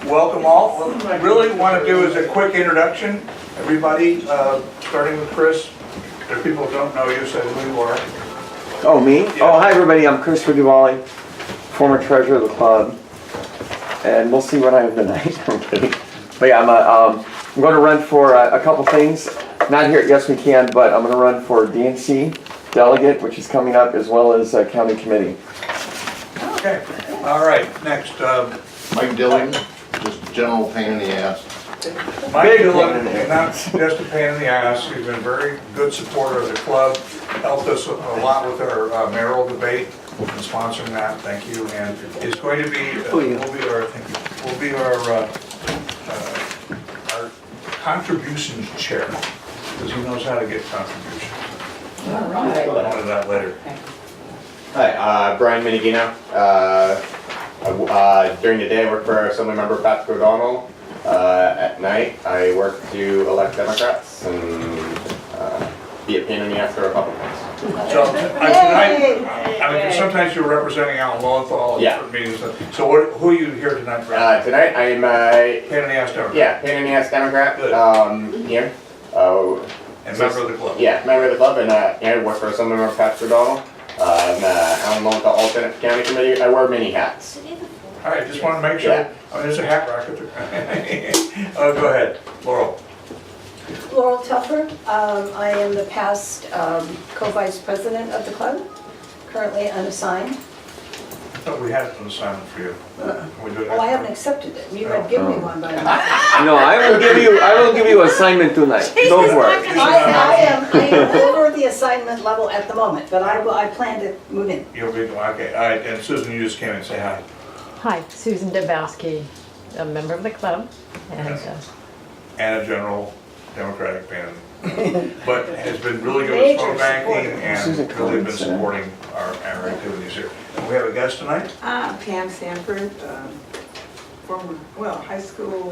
welcome all. What I really want to do is a quick introduction. Everybody, starting with Chris. If people don't know you, say who you are. Oh, me? Yeah. Oh, hi everybody, I'm Christopher Duvally, former treasurer of the club. And we'll see what I have tonight. I'm kidding. But yeah, I'm going to run for a couple things. Not here at Yes We Can, but I'm going to run for DNC delegate, which is coming up, as well as county committee. Okay. All right. Next, Mike Dillon, just general pain in the ass. Mike Big Dillon, pain in the not just a pain in the ass. He's been a very good supporter of the club. Helped us a lot with our mayoral debate and sponsoring that. Thank you. And is going to be will be our contributions chair because he knows how to get contributions. All right. More of that later. Hi, Brian Minigino. During the day I work for Assemblymember Patrick O'Donnell. At night I work to elect Democrats and be a pain in the ass to Republicans. So tonight, I mean, sometimes you're representing Alan Lowenthal Yeah. at different meetings. So who are you here tonight for? Tonight I am Pain in the ass Democrat. yeah, pain in the ass Democrat. Good. Here. And member of the club. Yeah, member of the club and I work for Assemblymember Patrick O'Donnell. I'm Alan Lowenthal alternate for county committee. I wear many hats. All right, just want to make sure. Yeah. I mean, there's a hat racket there. Go ahead, Laurel. Laurel Telfer. I am the past co-vice president of the club, currently unassigned. I thought we had an assignment for you. Can we do it? Well, I haven't accepted it. You had given me one, but I'm No, I will give you assignment tonight. Go for it. I am over the assignment level at the moment, but I plan to move in. You'll be, okay, all right, and Susan, you just came in and say hi. Hi, Susan Dabowski, a member of the club, and And a general Democratic fan, but has been really good at phone banking and really been supporting our activities here. And we have a guest tonight. Pam Sanford, former, high school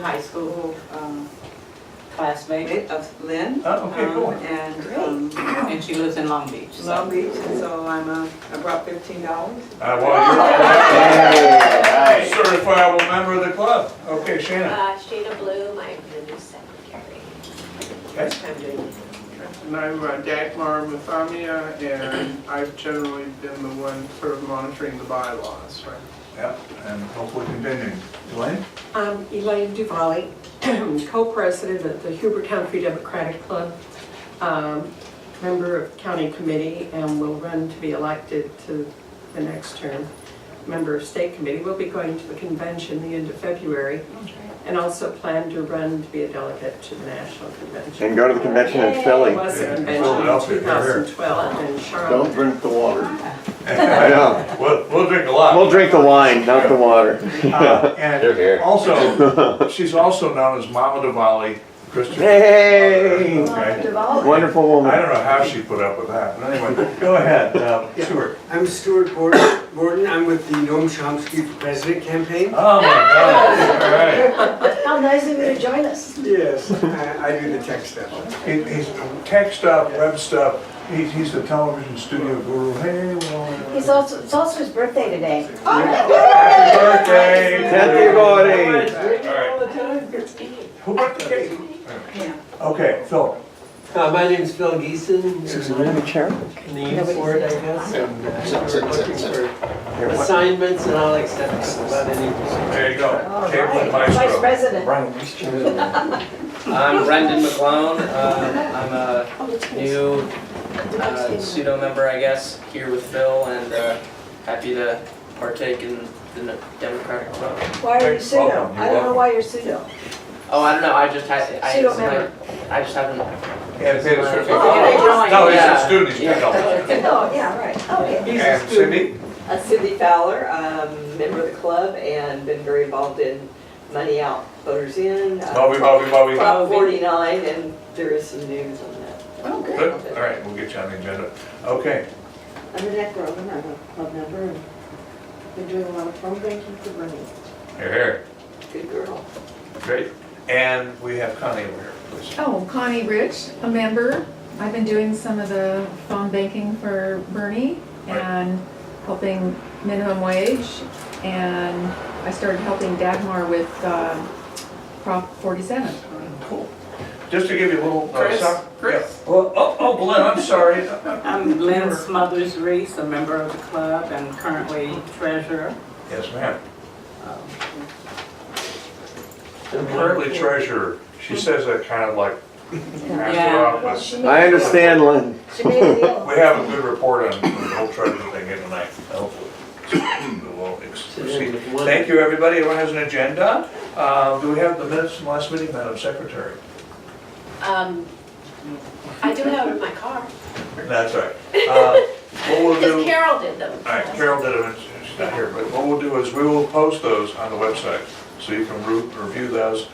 classmate of Lynn. Oh, okay, cool. And she lives in Long Beach. Long Beach, and so I brought $15. Well, you're Hey. a certifiable member of the club. Okay, Shannon. Shana Bloom, I'm the new secretary. Okay. I'm doing And I'm Dagmar Mathamia, and I've generally been the one sort of monitoring the bylaws, right? Yeah, and hopefully continuing. Elaine? I'm Elaine Duvally, co-president of the Huber County Democratic Club, member of county committee, and will run to be elected to the next term. Member of state committee. We'll be going to the convention the end of February, and also plan to run to be a delegate to the national convention. And go to the convention in Philly. There was a convention in Philadelphia, here. 2012 in Don't Charlotte. drink the water. I know. We'll drink a lot. We'll drink the wine, not the water. And here. also, she's also known as Mama Diwali, Christian. Hey! Okay. Wonderful I woman. don't know how she put up with that, but anyway, go ahead, Stuart. I'm Stuart Gordon. I'm with the Noam Chomsky for President campaign. Oh my God, all right. How nice of you to join us. Yes, I do the tech stuff. He's tech stuff, web stuff, he's the television studio guru. Hey, well. It's also his birthday today. Happy birthday! Happy birthday! All right. Who brought the cake? Okay, Phil. My name is Phil Geeson. Susan, you're in the chair? Name for it, I guess. And Sit, we're looking sit. for assignments, and I'll accept just about any. There you go. All Cable and right, Vice Maestro. President. Brian, which chair is it? I'm Brendan McClone. I'm a new pseudo member, I guess, here with Phil, and happy to partake in the Democratic Club. Why are you pseudo? Welcome. I don't know why you're pseudo. Oh, I don't know. I just had. Pseudo member. I just haven't. Yeah, it's his first. Oh, No, he's a yeah. student, he's picked up. Oh, yeah, right, okay. And Cindy? Cindy Fowler, member of the club and been very involved in Money Out, Voters In. Bobby. Prop 49, and there is some news on that. Oh, good. Good, all right, we'll get you on the agenda. Okay, I'm Annette Grogan, I'm a club member, and been doing a lot of phone banking for Bernie. here. Good girl. Great. And we have Connie over here, please. Oh, Connie Rich, a member. I've been doing some of the phone banking for Bernie Right. and helping minimum wage and I started helping Dagmar with Prop 47. Cool. Just to give you a little. Chris? Oh, Glenn, I'm sorry. I'm Lynn Smothers Reese, a member of the club and currently treasurer. Yes, ma'am. Currently treasurer. She says that kind of like after office. I understand, Lynn. She made a deal. We have a good report on the whole treasurer thing here tonight, hopefully. We'll proceed. Thank you, everybody. Everyone has an agenda. Do we have the minutes from last meeting, Madam Secretary? I do have it in my car. That's right. What we'll do. Because Carol did them. All right, Carol did it, she's not here, but what we'll do is we will post those on the website, so you can review those.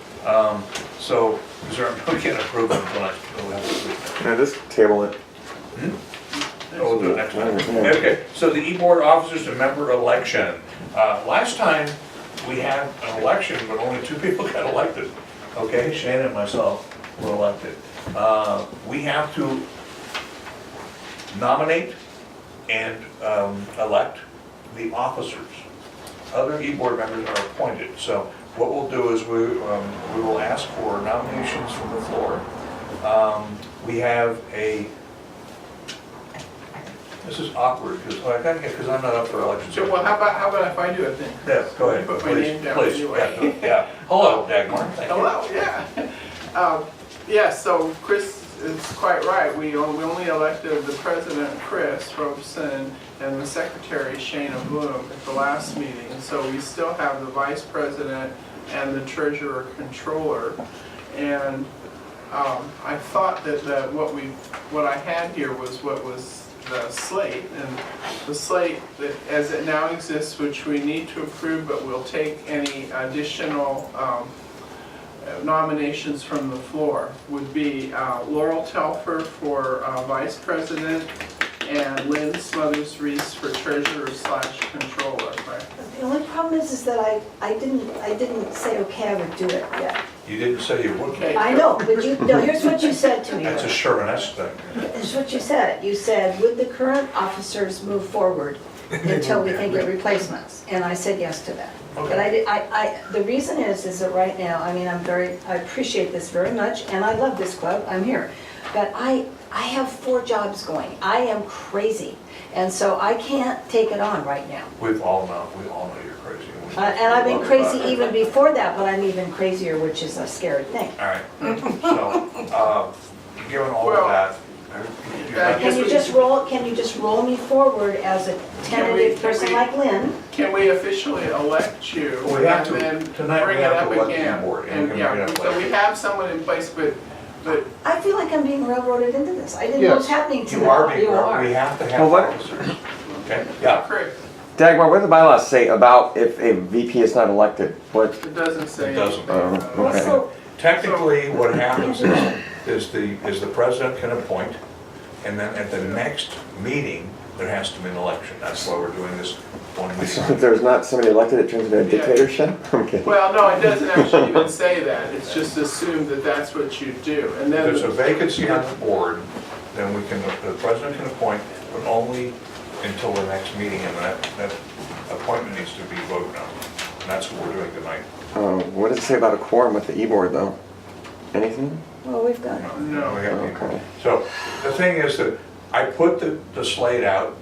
So, is there, we can't approve them tonight. We'll have to approve Can I just table it? them. We'll do it next time. Okay, so the e-board officers and member election. Last time, we had an election, but only 2 people got elected. Okay, Shane and myself were elected. We have to nominate and elect the officers. Other e-board members are appointed. So what we'll do is we will ask for nominations from the floor. We have a, this is awkward because I'm not up for election. So, well, how about if I do it then? Yeah, go ahead. Put my name down Please, anyway. yeah. Hello, Dagmar. Thank you. Hello, yeah. Yeah, so Chris is quite right. We only elected the president, Chris Robeson, and the secretary, Shayna Bloom, at the last meeting. So we still have the vice president and the treasurer controller. And I thought that what I had here was what was the slate. And the slate that as it now exists, which we need to approve, but we'll take any additional nominations from the floor, would be Laurel Telfer for vice president and Lynn Smothers Reese for treasurer/controller, right? The only problem is that I didn't say, okay, I would do it yet. You didn't say you would. Okay. I know, but here's what you said to me. That's a Sherman-esque thing. Here's what you said. You said, would the current officers move forward until we can get replacements? And I said yes to that. But the reason is that right now, I mean, I appreciate this very much, and I love this club, I'm here. But I have 4 jobs going. I am crazy. And so I can't take it on right now. We all know you're crazy. And I've been crazy even before that, but I'm even crazier, which is a scary thing. All right, so, given all of that. Can you just roll me forward as a tentative person like Lynn? Can we officially elect you We have to. and then Tonight we bring it have up to elect again? the board, and And we can yeah, bring it up so later. we have someone in place, but I feel like I'm being railroaded into this. I didn't know what's happening tonight. You are being, You are. we have to have Well, what- officers. Okay, yeah. correct, Dagmar, what do the bylaws say about if a VP is not elected? What? it doesn't say. It doesn't. anything. Okay. So, Technically, what happens is the president can appoint, and then at the next meeting, there has to be an election. That's why we're doing this one So meeting. if there's not somebody elected, it turns into a dictatorship? Okay. Well, no, it doesn't actually even say that. It's just assumed that that's what you do. And If then, there's a vacancy on the board, then the president can appoint, but only until the next meeting, and that appointment needs to be voted on. And that's what we're doing tonight. What does it say about a quorum with the e-board, though? Anything? well, we've got it. no. We have the- Okay. So, the thing is that I put the slate out.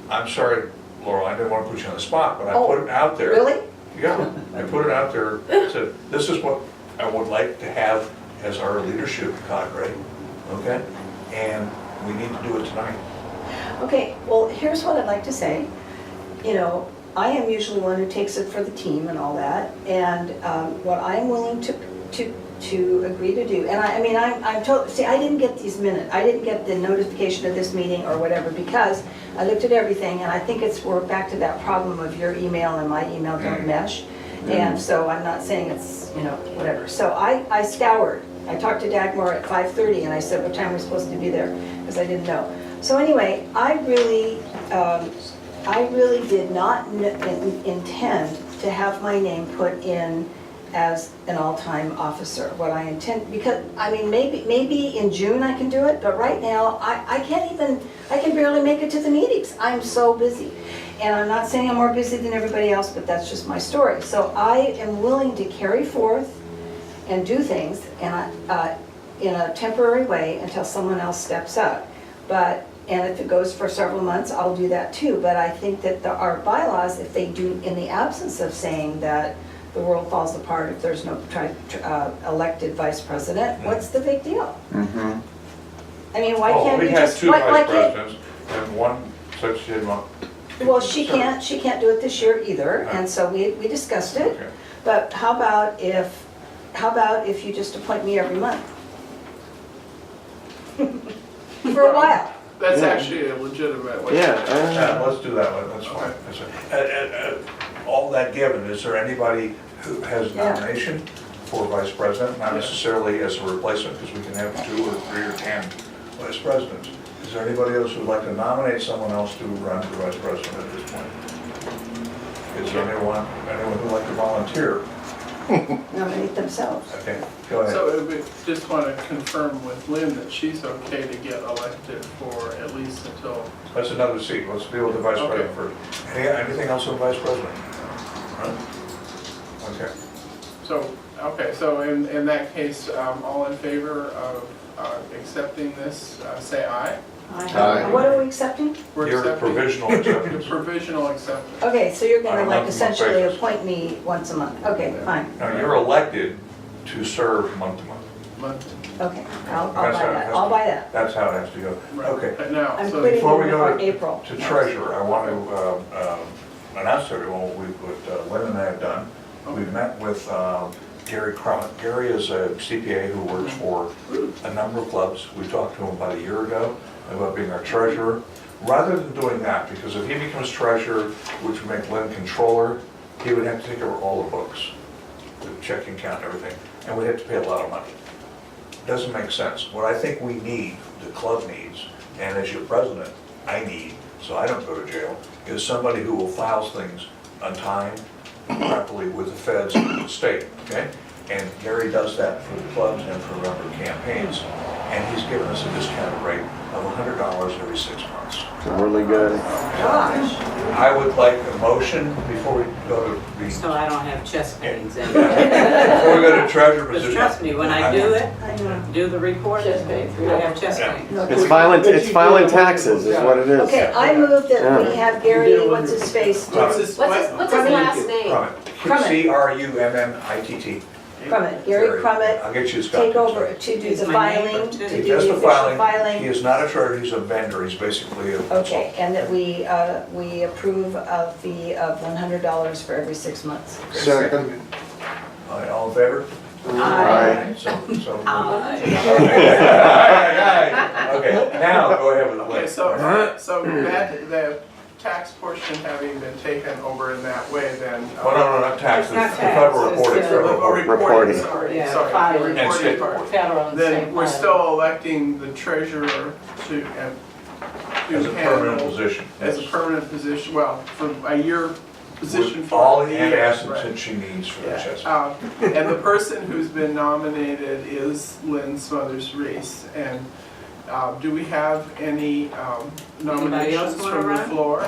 I'm sorry, Laurel, I didn't want to put you on the spot, but I Oh, put it out there. Really? Yeah, I put it out there, said, this is what I would like to have as our leadership cadre, okay? And we need to do it tonight. Okay, well, here's what I'd like to say. You know, I am usually one who takes it for the team and all that, and what I'm willing to agree to do, and I'm told, see, I didn't get these minutes, I didn't get the notification of this meeting or whatever, because I looked at everything, and I think we're back to that problem of your email and my email don't mesh, and so I'm not saying it's, whatever. So I scoured, I talked to Dagmar at 5:30, and I said, what time are we supposed to be there, because I didn't know. So anyway, I really did not intend to have my name put in as an all-time officer. What I intend, because, maybe in June I can do it, but right now, I can barely make it to the meetings. I'm so busy. And I'm not saying I'm more busy than everybody else, but that's just my story. So I am willing to carry forth and do things in a temporary way until someone else steps up. And if it goes for several months, I'll do that too. But I think that our bylaws, if they do, in the absence of saying that the world falls apart if there's no elected vice president, what's the big deal? Mm-hmm. I mean, why can't we We had just, two why vice can't, presidents, and one said she didn't want. well, she can't do it this year either, and so we discussed it. Okay. But how about if you just appoint me every month? For a while. That's Yeah. actually a legitimate way. Yeah. Let's do that one, that's fine. That's fine. All that given, is there anybody who has nomination for vice president? Not necessarily as a replacement, because we can have 2 or 3 or 10 vice presidents. Is there anybody else who'd like to nominate someone else to run for vice president at this point? Is there anyone who'd like to volunteer? Nominate themselves. Okay, go ahead. So we just want to confirm with Lynn that she's okay to get elected for at least until, That's another seat, let's deal with the vice Okay. president first. Anything else on vice president? Right? Okay. so in that case, all in favor of accepting this, say aye. Aye. What are we accepting? We're Your accepting provisional the acceptance. provisional acceptance. Okay, so you're On gonna a like month-to-month essentially basis. appoint me once a month. Okay, fine. Now, you're elected to serve month to month. Month. Okay, I'll buy That's how it that. has I'll to- buy that. That's how it has to go. Right. Okay. But now, I'm so quitting Before we in go April. to treasurer, I want to announce to everyone what Lynn and I have done. We've met with Gary Crummett. Gary is a CPA who works for a number of clubs. We talked to him about a year ago about being our treasurer. Rather than doing that, because if he becomes treasurer, which would make Lynn controller, he would have to take over all the books, the checking account and everything, and we'd have to pay a lot of money. Doesn't make sense. What I think we need, the club needs, and as your president, I need, so I don't go to jail, is somebody who will file things on time, properly with the feds and the state, okay? And Gary does that for the clubs and for a number of campaigns, and he's given us a discounted rate of $100 every 6 months. Really good. Gosh. I would like a motion before we go to the, So I don't have chest pains before anymore. we go to treasurer Because position. trust me, when I do it, I know. do the report, Chest pains. I have chest Yeah. pains. No, It's filing taxes is what it is. Okay, I move that we Yeah. have Gary, what's his face, do what's his, What's his last name? Crummett. C-R-U-M-M-I-T-T. Crummett, Gary Crummett, I'll get you his take copy. over to do He's the my neighbor, filing, too. to He do does the the official filing. He filing. is not a treasurer, he's a vendor, he's basically a. Okay, and that we approve a fee of $100 for every 6 months. Second. All in favor? Aye. So. Aye. Okay, now go ahead with the okay, list. so that, the tax portion having been taken over in that way, then. Well, no, not taxes, It's not the federal taxes, reporting, it's federal reporting. Reporting. Sorry, Yeah, sorry, filing. the And reporting state part. Federal and Then state we're filing. still electing the treasurer to As a permanent handle- position. As a yes. permanent position, well, for a year position With for. all a the year, assets right. that she needs for the Yeah, chest. and the person who's been nominated is Lynn Smothers Reese. And do we have any nominations wanna from the run? floor?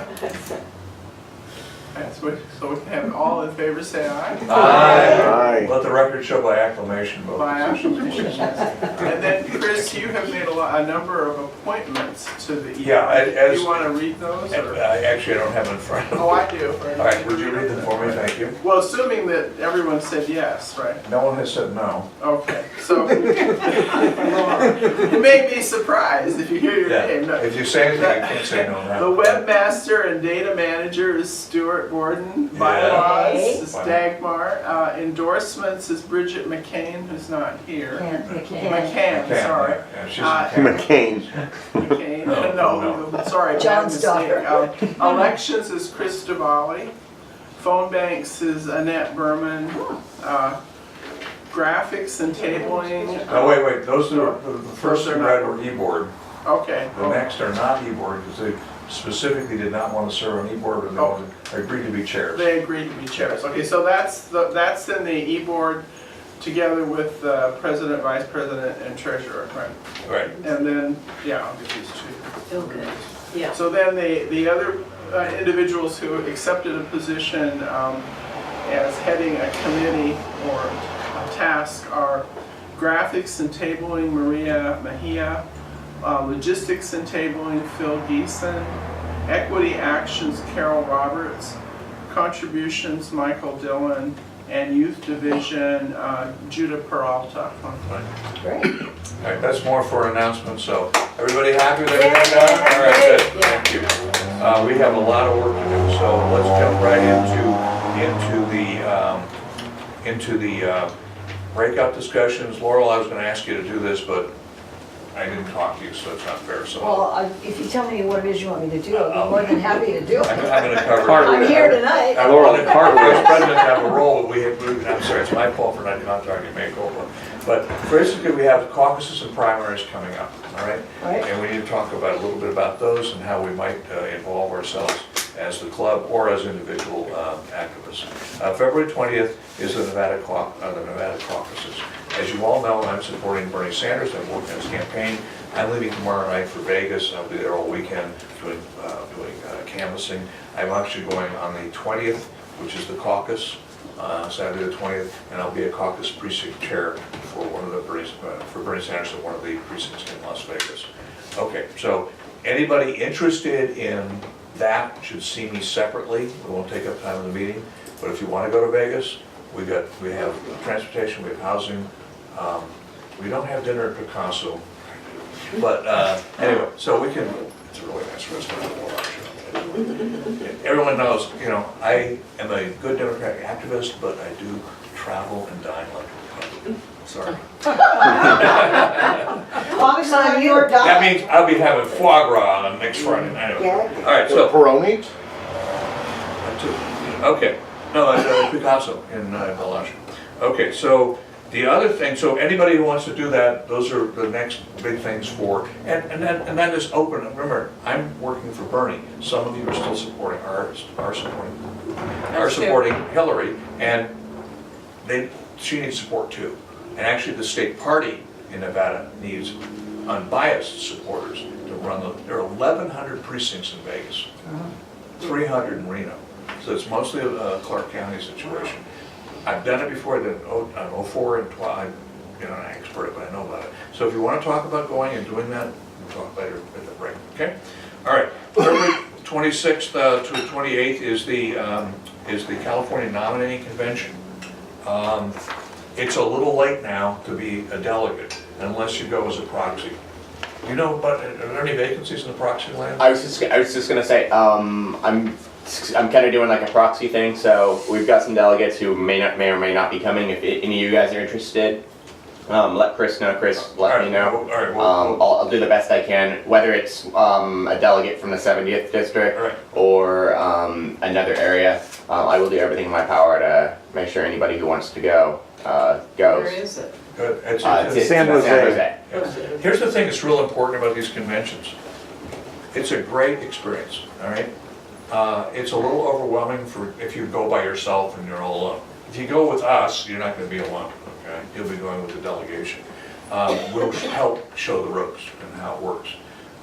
Yes, so we can have all in favor say aye. Aye. Let the record show by acclamation vote. By acclamation. And then, Chris, you have made a number of appointments to the. Yeah, as. Do you want to read those? or- Actually, I don't have it in front of me. Oh, I do. All right, would you read them for me, thank you? Well, assuming that everyone said yes, right? No one has said no. Okay, so you may be surprised if you hear your Yeah, name. No. if you say anything, I can't say no now. The webmaster and data manager is Stuart Gordon. Bylaws Okay. is Dagmar. Endorsements is Bridget McCain, who's not here. McCann, sorry. Yeah, she's McCain. McCain. No, No, sorry. John's bad mistake. daughter. Elections is Chris Diwali. Phone banks is Annette Berman. Graphics and tabling. Oh, wait, those are, the first Those two are read not- were e-board. Okay. The next are not e-board, because they specifically did not want to serve on e-board, and they agreed to be chairs. They agreed to be chairs. Okay, so that's in the e-board together with president, vice president, and treasurer, right? Right. And then, yeah, I'll get these two. Okay. Yeah. So then the other individuals who accepted a position as heading a committee or a task are graphics and tabling, Maria Mejia, logistics and tabling, Phil Geeson, equity actions, Carol Roberts, contributions, Michael Dillon, and youth division, Judah Peralta. Great. All right, that's more for announcements, so everybody happy with everything done? All right, good, thank you. We have a lot of work to do, so let's jump right into the breakout discussions. Laurel, I was gonna ask you to do this, but I didn't talk to you, so it's not fair, so. Well, if you tell me what it is you want me to do, I'll be more than happy to do I'm it. gonna cover. I'm here tonight. I want the vice president to have a role, but I'm sorry, it's my fault for not talking to Makeover. But for instance, we have caucuses and primaries coming up, all right? Right. And we need to talk about a little bit about those and how we might involve ourselves as the club or as individual activists. February 20th is the Nevada caucuses. As you all know, I'm supporting Bernie Sanders. I'm working on his campaign. I'm leaving tomorrow night for Vegas. I'll be there all weekend doing canvassing. I'm actually going on the 20th, which is the caucus, Saturday the 20th, and I'll be a caucus precinct chair for Bernie Sanders at one of the precincts in Las Vegas. Okay, so anybody interested in that should see me separately. We won't take up time in the meeting, but if you want to go to Vegas, we have transportation, we have housing. We don't have dinner at Picasso, but anyway, so we can. It's a really nice restaurant. Everyone knows, you know, I am a good Democratic activist, but I do travel and dine like a Republican. Sorry. Long time you're done. That means I'll be having foie gras on next Friday night. Yeah. All right, so. Peroni? Okay, no, Picasso in Bellagio. Okay, so the other thing, so anybody who wants to do that, those are the next big things for, and then just open, remember, I'm working for Bernie. Some of you are still supporting, are supporting Hillary, and she needs support too. And actually the state party in Nevada needs unbiased supporters to run there are 1,100 precincts in Vegas, 300 in Reno. So it's mostly a Clark County situation. I've done it before, I did 04 and 12, I'm not an expert, but I know about it. So if you want to talk about going and doing that, we'll talk later at the break, okay? All right, February 26th to 28th is the California Nominating Convention. It's a little late now to be a delegate unless you go as a proxy. You know, but are there any vacancies in the proxy land? I was just gonna say, I'm kind of doing like a proxy thing, so we've got some delegates who may or may not be coming. If any of you guys are interested, let Chris know. Chris, let me know. All right, I'll do the best I can, whether it's a delegate from the 70th district or another area. I will do everything in my power to make sure anybody who wants to go goes. Where is it? Good. It's San Jose. Yes. Here's the thing that's real important about these conventions. It's a great experience, all right? It's a little overwhelming if you go by yourself and you're all alone. If you go with us, you're not going to be alone, okay? You'll be going with the delegation. We'll help show the ropes and how it works.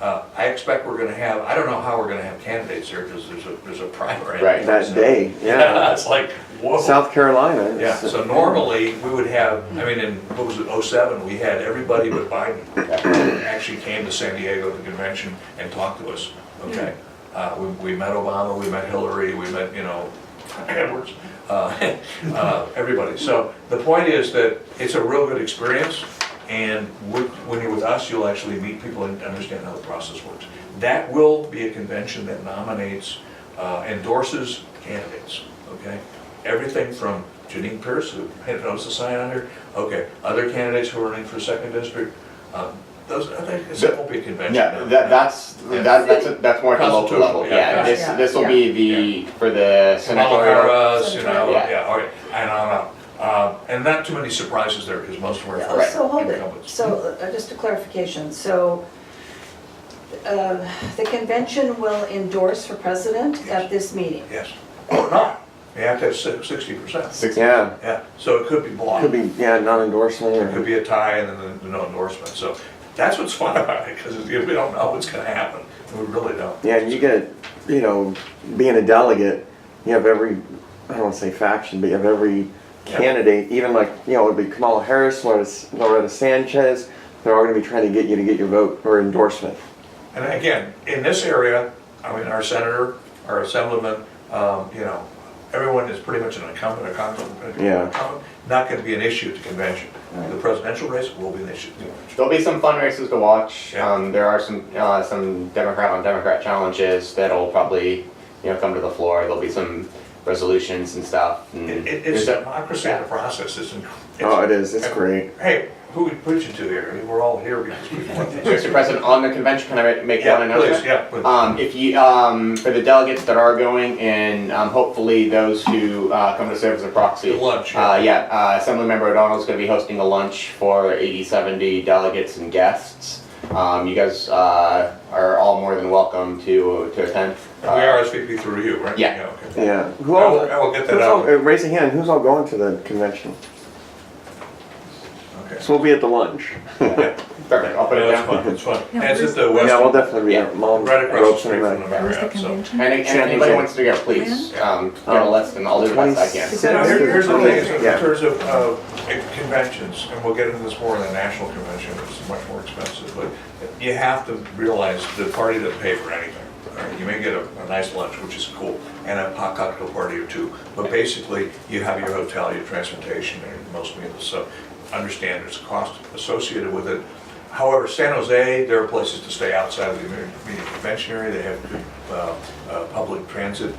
I expect we're going to have, I don't know how we're going to have candidates there because there's a primary. Right, that day, yeah. It's like, whoa. South Carolina. Yeah, so normally we would have, I mean, in, what was it, 07, we had everybody but Biden actually came to San Diego to the convention and talked to us, okay? We met Obama, we met Hillary, we met, Edwards, everybody. So the point is that it's a real good experience, and when you're with us, you'll actually meet people and understand how the process works. That will be a convention that nominates, endorses candidates, okay? Everything from Janine Pierce, who knows the sign under, okay, other candidates who are running for second district, that won't be a convention. Yeah, that's more at the local level. Yeah, this will be for the senatorial. And not too many surprises there because most of them are Oh, so hold it. incumbents. So just a clarification. So the convention will endorse for president at this meeting? Yes. Or not. You have to have 60%. Yeah. Yeah. So it could be blocked. Could be, non-endorsement. It could be a tie and then no endorsement. So that's what's fun about it because we don't know what's going to happen. We really don't. Yeah, and you get, being a delegate, you have every, I don't want to say faction, but you have every candidate, even like, it'd be Kamala Harris, Loretta Sanchez, they're all going to be trying to get you to get your vote or endorsement. And again, in this area, I mean, our senator, our assemblyman, everyone is pretty much an incumbent, a consultant. Yeah. Not going to be an issue at the convention. The presidential race will be an issue. There'll be some fun races to watch. Yeah. There are some Democrat challenges that'll probably come to the floor. There'll be some resolutions and stuff. And It's democracy in the process. Oh, it is. It's great. Hey, who we preaching to here? I mean, we're all here because we want this. Mr. President, on the convention, can I make one announcement? Please, yeah, please. If you, for the delegates that are going, and hopefully those who come to serve as a proxy. Lunch. Assemblymember O'Donnell is going to be hosting a lunch for 80-70 delegates and guests. You guys are all more than welcome to attend. We RSVP through you, right? Yeah. Okay. Yeah. I will get that out. Raise a hand. Who's all going to the convention? Okay. So we'll be at the lunch. Perfect. I'll put it That's down. fun. It's fun. Yeah, And it's at the West. Yeah, we'll definitely be at Mom's Right across the Ropes street and from the Where's the Marriott. So. convention? And if anybody wants to go, please get a list, and I'll do the best I can. Is that Here's the thing, is in Yeah. terms of conventions, and we'll get into this more in the national convention, which is much more expensive, but you have to realize the party doesn't pay for anything. All right, you may get a nice lunch, which is cool, and a hot cocktail party or two, but basically, you have your hotel, your transportation, and most meals, so understand there's a cost associated with it. However, San Jose, there are places to stay outside of the meeting convention area, they have good public transit,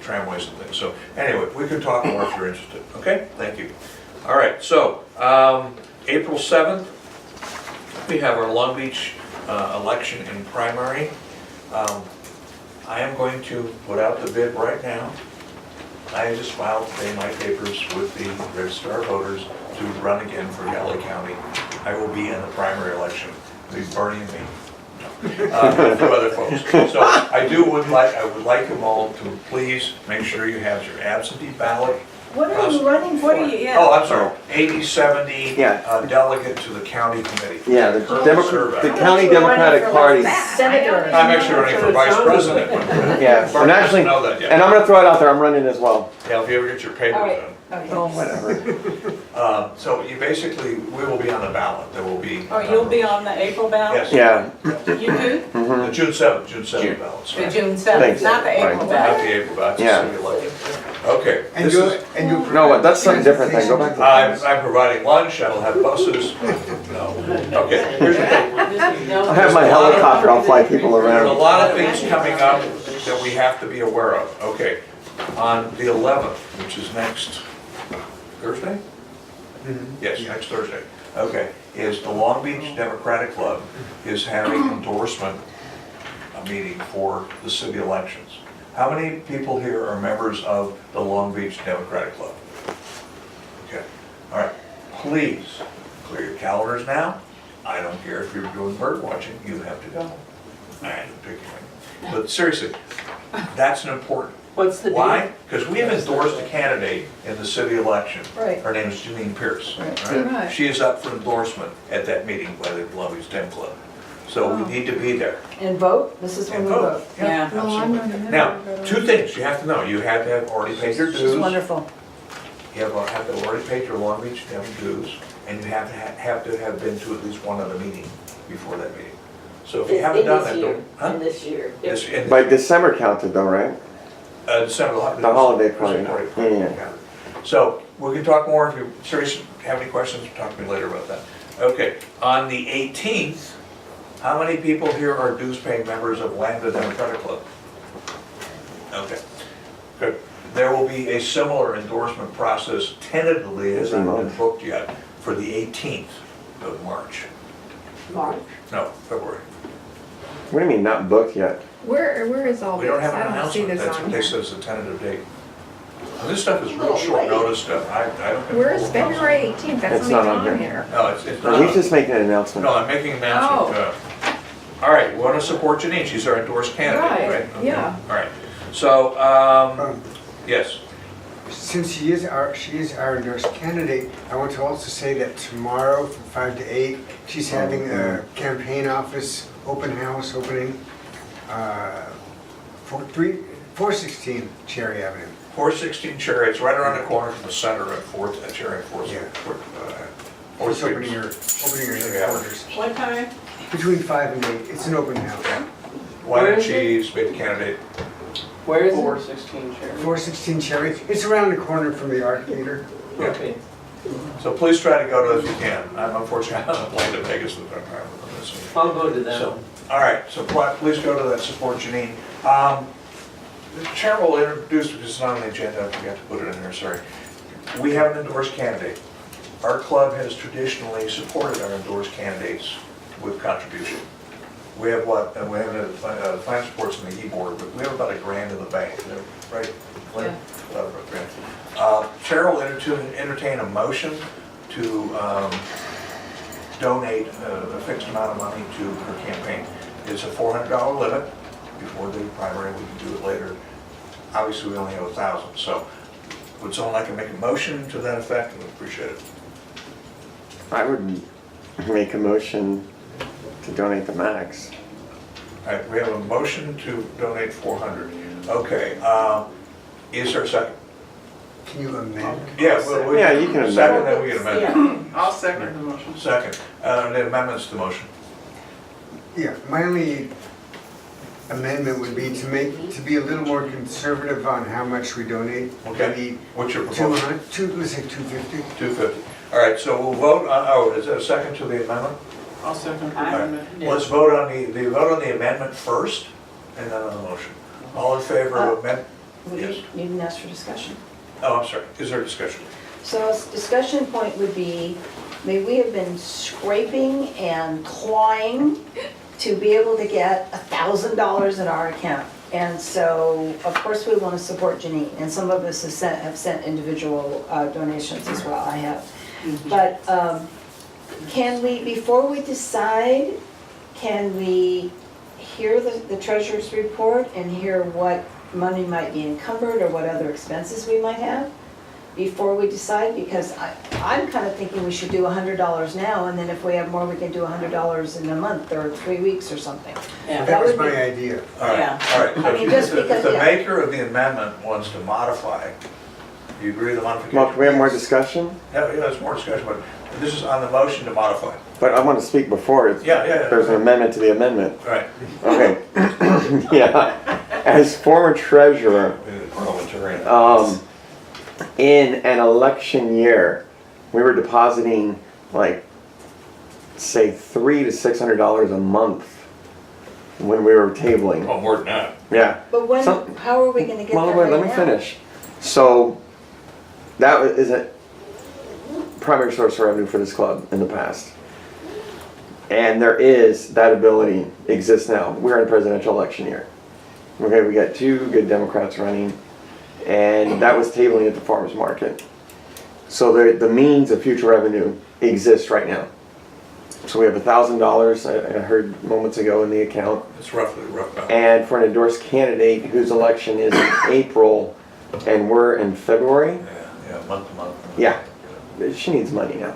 tramways and things. So anyway, we can talk more if you're interested, okay? Thank you. All right, so April 7th, we have our Long Beach election and primary. I am going to put out the bid right now. I just filed today my papers with the Register of Voters to run again for LA County. I will be in the primary election. It'll be Bernie and me. A few other folks. So I would like them all to please make sure you have your absentee ballot. What are you running for? Oh, I'm sorry, 80-70 Yeah. Delegate to the county committee. Yeah, the County You're Democratic running for Party. Senator. I'm actually running for vice president. Yeah, Bart and actually, doesn't know that yet. and I'm gonna throw it out there, I'm running as well. Yeah, if you ever get your papers All right. done. Okay. Oh, whatever. So you basically, we will be on the ballot. There will be. Oh, you'll be on the April ballot? Yes. Yeah. You too? The June 7th ballot. sorry. The June Thanks. 7th, not the April Right. Not ballot. the April ballot, Yeah. it's the election. Okay. And this you, is- and you. No, but that's something different then, go back to. I'm providing lunch, I will have buses. No. Okay, here's the thing. I have my helicopter, I'll fly people There's a around. lot of things coming up that we have to be aware of. Okay, on the 11th, which is next Thursday? Yes, next Thursday. Okay, is the Long Beach Democratic Club is having endorsement meeting for the city elections. How many people here are members of the Long Beach Democratic Club? Okay, all right. Please clear your calendars now. I don't care if you're doing bird watching, you have to go. I had to pick you. But seriously, that's an important. What's the Why? Because we have endorsed a candidate in the city election. Right. Her name is Janine Pierce. Right. She is up for endorsement at that meeting by the Long Beach Dem Club. So we need to be there And vote? This is when and we vote. vote. Yeah. No, I'm not a Absolutely. member, Now, but, two things you have to know. You have to have already paid your dues. She's wonderful. You have to have already paid your Long Beach Dem dues, and you have to have been to at least one other meeting before that meeting. So if you haven't done that, don't. Huh? this year. In By December counted though, right? December. The holiday party. Yeah. So we can talk more if you're serious, have any questions, talk to me later about that. Okay, on the 18th, how many people here are dues-paying members of Lambda Democratic Club? Okay, good. There will be a similar endorsement process tentatively, as not been booked yet, for the 18th of March. March? No, February. What do you mean, not booked yet? where is all We this? don't have an I don't see announcement, this that's on what they here. said is a tentative date. And this stuff is real short notice stuff, I don't. control Where is the process. February 18th? That's It's not not even on on here. here. No, it's No, not. he's just making an announcement. No, I'm making an announcement. All right, we want to support Janine, she's our endorsed candidate, Right, right? Okay. yeah. All right, so, yes, Since she is our endorsed candidate, I want to also say that tomorrow from 5 to 8, she's having a campaign office open house opening, 416 Cherry Avenue. 416 Cherry, it's right around the corner from the center at Cherry and 4th. Yeah. Fourth It's Street. opening your headquarters. What time? Between 5 and 8, it's an open house. Wine and cheese, be the candidate. Where is it? 416 Cherry. 416 Cherry, it's around the corner from the art theater. Okay. So please try to go to it if you can. I'm unfortunately on a plane to Vegas with them. I'll go to that. So, all right, so please go to that, support Janine. The chair will introduce, because it's not on the agenda, I forgot to put it in there, sorry. We have an endorsed candidate. Our club has traditionally supported our endorsed candidates with contribution. We have what, and we have the finance reports in the e-board, but we have about $1,000 in the bank, right? Yeah. About $1,000. Chair will entertain a motion to donate a fixed amount of money to her campaign. It's a $400 limit. Before the primary, we can do it later. Obviously, we only have 1,000, so would someone like to make a motion to that effect? We'd appreciate it. I would make a motion to donate the max. All right, we have a motion to donate 400. Okay, is there a second? Can you amend? Yeah, Yeah, you can amend second, it. then we can amend it. I'll second the motion. Second, the amendments to the motion. Yeah, my only amendment would be to be a little more conservative on how much we donate. Okay. Maybe What's your proposal? let's say 250. 250. All right, so we'll vote on, is there a second to the amendment? I'll second the All right, amendment. let's vote on the vote on the amendment first, and then on the motion. All in favor of amendment? We Yes. didn't ask for discussion. Oh, I'm sorry, is there a discussion? So a discussion point would be, we have been scraping and clawing to be able to get $1,000 in our account. And so, of course, we want to support Janine, and some of us have sent individual donations as well, I have. But can we, before we decide, can we hear the treasurer's report and hear what money might be encumbered or what other expenses we might have before we decide? Because I'm kind of thinking we should do $100 now, and then if we have more, we can do $100 in a month or 3 weeks or something. Yeah. That was would be- my idea. All right, Yeah. all right. So I mean, if just if because, the yeah. maker of the amendment wants to modify, do you agree with the modification? Well, can we have more discussion? Yeah, there's more discussion, but this is on the motion to modify. But I want to speak before Yeah. there's an amendment to the amendment. All right. Okay. Yeah. As former treasurer, Parliamentarian. in an election year, we were depositing like, say, $300 to $600 a month when we were tabling. Oh, more than that. Yeah. But when, Some- how are we gonna get that Well, right wait, let me now? finish. So, that is a primary source of revenue for this club in the past. And there is, that ability exists now. We're in a presidential election year. Okay, we got 2 good Democrats running, and that was tabling at the farmer's market. So the means of future revenue exists right now. So we have $1,000, I heard moments ago, in the account. It's roughly rough now. And for an endorsed candidate whose election is in April, and we're in February, Yeah, month to month. yeah, she needs money now.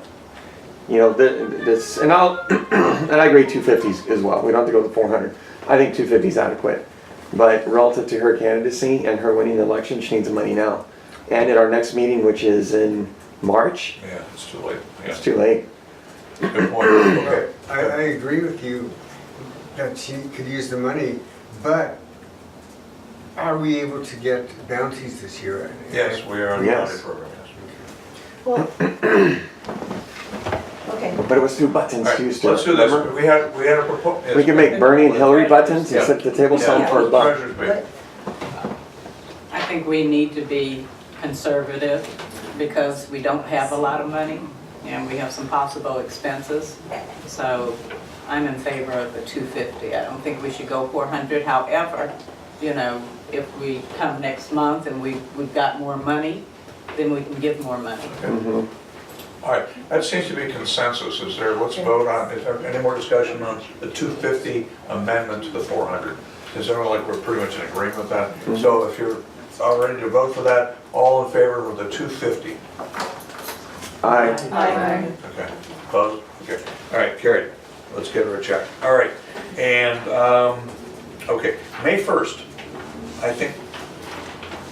You know, this, and and I agree 250 as well. We don't have to go to 400. I think 250 is adequate. But relative to her candidacy and her winning the election, she needs the money now. And at our next meeting, which is in March, Yeah, it's too late. Yeah. it's too late. Good point. Okay. I agree with you that she could use the money, but are we able to get bounties this year? Yes, we are on the Yes. audit program, yes. Well, okay. But it was through buttons All right, used let's to. do this. Remember? We had a proposal. We can make Bernie and Hillary buttons and Yeah. sit at the table selling Yeah, for a buck. treasurer's bill. I think we need to be conservative because we don't have a lot of money and we have some possible expenses. So I'm in favor of the 250. I don't think we should go 400. However, you know, if we come next month and we've got more money, then we can give more money. Mhm. All right, that seems to be consensus. Is there, let's vote on, is there any more discussion on the 250 amendment to the 400? Is everyone like we're pretty much in agreement with that? So if you're all ready to vote for that, all in favor of the 250? Aye. Aye. Okay, opposed? Okay, all right, carried. Let's get her a check. All right, And, okay, May 1st, I think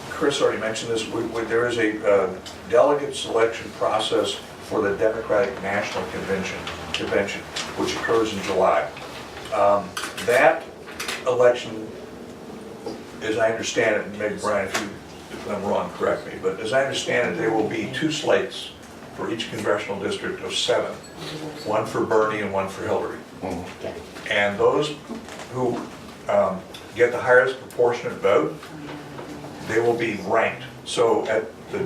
Chris already mentioned this, there is a delegate selection process for the Democratic National Convention, which occurs in July. That election, as I understand it, and maybe Brian, if I'm wrong, correct me, but as I understand it, there will be 2 slates for each congressional district of 7, one for Bernie and one for Hillary. And those who get the highest proportionate vote, they will be ranked. So at the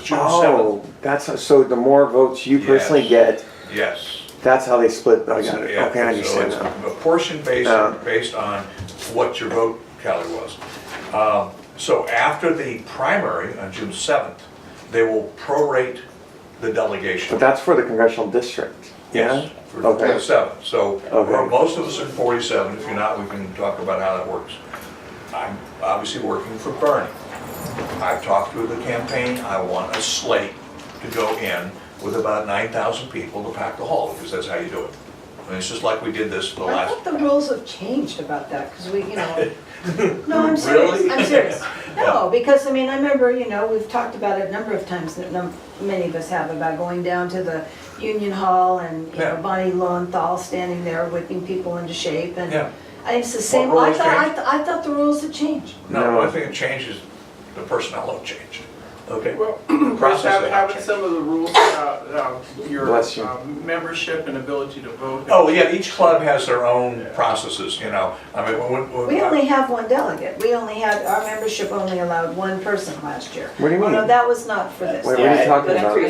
June 7th. That's, so the more votes you personally get, Yes. that's how they split, I got it, Yeah, okay, I understand so now. it's a portion based on what your vote tally was. So after the primary on June 7th, they will prorate the delegation. But that's for the congressional district, yeah? Yes, for Okay. 47. So Okay. most of us are 47. If you're not, we can talk about how that works. I'm obviously working for Bernie. I've talked to the campaign. I want a slate to go in with about 9,000 people to pack the hall, because that's how you do it. I mean, it's just like we did this for the I last. thought the rules have changed about that, because we, no, I'm serious, Really? I'm serious. No, because, I mean, I remember, we've talked about it a number of times, that many of us have, about going down to the Union Hall and, Yeah. Bonnie Lowenthal standing there whipping people into shape, and Yeah. it's the same, What I rules changed? thought the rules had changed. No, I think it changes, the personnel have changed. Okay? Well, The process has having changed. some of the rules about your Bless you. membership and ability to vote. Oh, yeah, each club has their own processes, I mean, when. We only have one delegate, our membership only allowed one person last year. What do you Oh, no, mean? that was not for this. Wait, what are you talking but about? I'm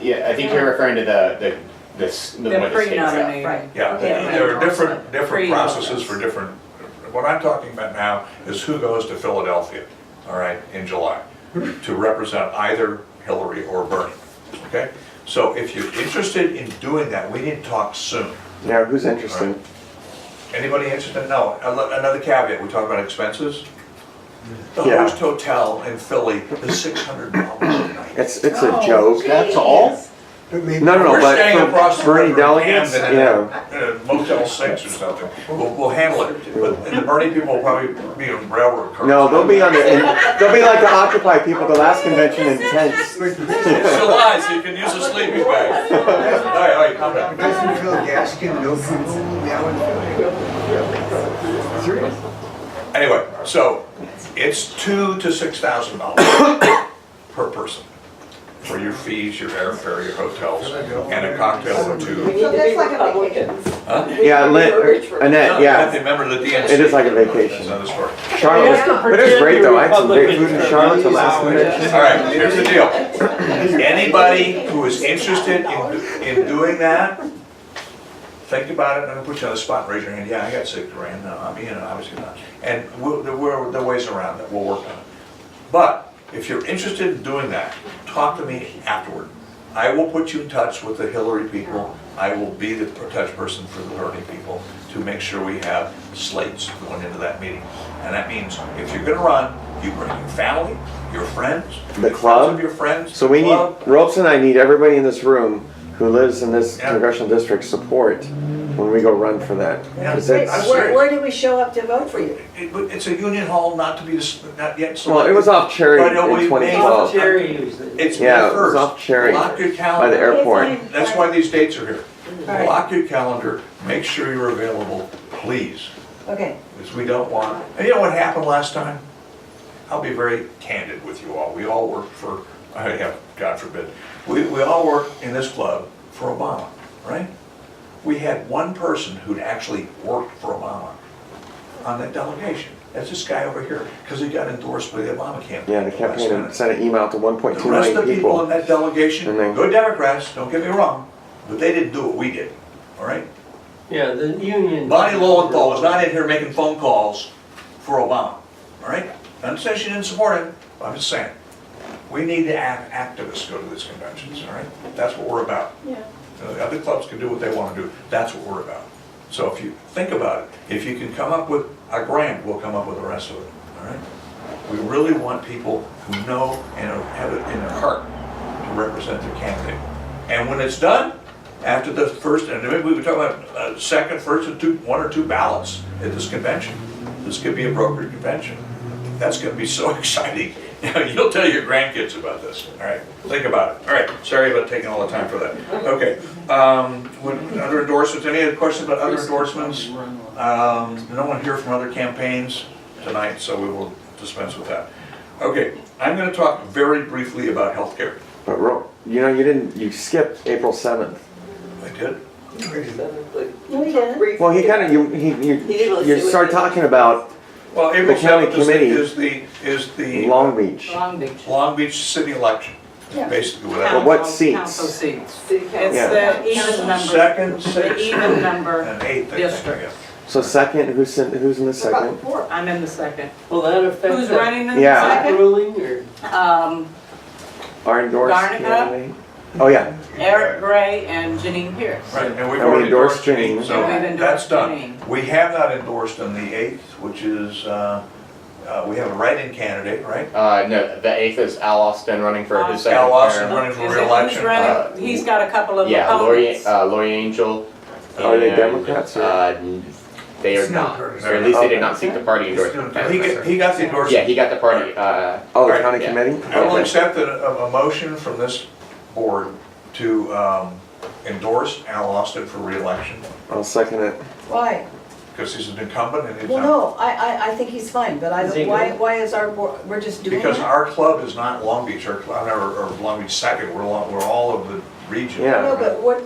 Yeah. I think you're referring to the one with the state pre-nominated. Right. Yeah, Okay. there are different Pre- processes for different, what I'm talking about now is who goes to Philadelphia, all right, in July, to represent either Hillary or Bernie, okay? So if you're interested in doing that, we need to talk soon. Yeah, who's interested? Anybody interested? No, another caveat, we talk about expenses. The Yeah. host hotel in Philly is $600 a night. It's a joke, that's all? But maybe. No, We're staying but across for the Bernie river in delegates, Camden yeah. in a Motel 6 or something. We'll handle it, but the Bernie people will probably be in railroad cars. No, they'll be like the Occupy people, the last convention in tents. It's July, so you can use a sleeping bag. All right, calm down. Doesn't Phil Gaskin know people now in Philly? Serious? Anyway, so it's $2,000 to $6,000 per person for your fees, your airfare, your hotels, and a cocktail or We two. need to be that's like a Republicans. Huh? Yeah, Annette, yeah, Remember the DNC. it is like a vacation. That's another story. Charlotte, but it was great though, I had some great food in Charlotte the last convention. All right, here's the deal. Anybody who is interested in doing that, think about it. I'm gonna put you on the spot and raise your hand. Yeah, I got $6,000. No, I mean, obviously not. And there are ways around that. We'll work on it. But if you're interested in doing that, talk to me afterward. I will put you in touch with the Hillary people. I will be the touch person for the Bernie people to make sure we have slates going into that meeting. And that means if you're gonna run, you bring your family, your friends, The friends club? of your friends. So we need, club. Ropes and I need everybody in this room who lives in this Yeah. congressional district support when we go run for that. Yeah. 'Cause Wait, it's- where do we show up to vote for you? It's a union hall, not to be, not yet selected. Well, it was off Cherry But in we may- 2012. It's May Yeah, it was 1st. off Cherry Block your by the calendar. airport. Okay, fine, That's fine. why these dates are here. All right. Block your calendar, make sure you're available, please. Okay, Because we don't want, and you know what happened last time? I'll be very candid with you all. We all worked for, God forbid, we all worked in this club for Obama, right? We had one person who'd actually worked for Obama on that delegation. That's this guy over here, because he got endorsed by the Obama campaign. Yeah, the campaign had sent an email to 1.2 The rest of million the people in people. that delegation, And then- good Democrats, don't get me wrong, but they didn't do what we did, all right? Yeah, the union. Bonnie Lowenthal was not in here making phone calls for Obama, all right? Not saying she didn't support him, but I'm just saying, we need to have activists go to these conventions, all right? That's what we're about. yeah. The other clubs can do what they want to do, that's what we're about. So if you think about it, if you can come up with a grant, we'll come up with the rest of it, all right? We really want people who know and have it in their heart to represent their candidate. And when it's done, after the first, and maybe we were talking about second, first, and one or two ballots at this convention. This could be a brokered convention. That's gonna be so exciting. You'll tell your grandkids about this, all right? Think about it. All right, sorry about taking all the time for that. Okay, other endorsements, any other questions about other endorsements? No one here from other campaigns tonight, so we will dispense with that. Okay, I'm gonna talk very briefly about healthcare. But you skipped April 7th. I did? No, we didn't. Well, he kind of, you start talking about Well, April The county 7th committee. is the Long Beach. Long Beach city election, Yeah. basically. With But that. what seats? Council seats. City council. It's the even number, Second, the sixth, even number and eighth, I think, district. yeah. So second, who's in the second? I'm in the second. Will that affect Who's that running in the Yeah. second? ruling or? Our endorsed Garnica? candidate? Oh, yeah. Eric Gray and Janine Pierce. Right, and we've And we already endorsed endorsed Janine, Janine. so And we've that's endorsed done. Janine. We have not endorsed on the 8th, which is, we have a write-in candidate, right? No, the 8th is Al Austin running for his second Al Austin term. running for Is it re-election. who's running? He's got a couple of Yeah, Lori opponents. Angel. Are they and, Democrats or? They are not, or at least they did not seek the party endorsement. He got the endorsement. Yeah, he got the party, Oh, the Right, county yeah. committee? I will Okay. accept a motion from this board to endorse Al Austin for re-election, I'll second it. Why? because he's an incumbent and he's Well, not. no, I think he's fine, but Is he good? why is our board, we're just doing Because that? our club is not Long Beach, our club, or Long Beach second, we're all of the region. Yeah. No, but what,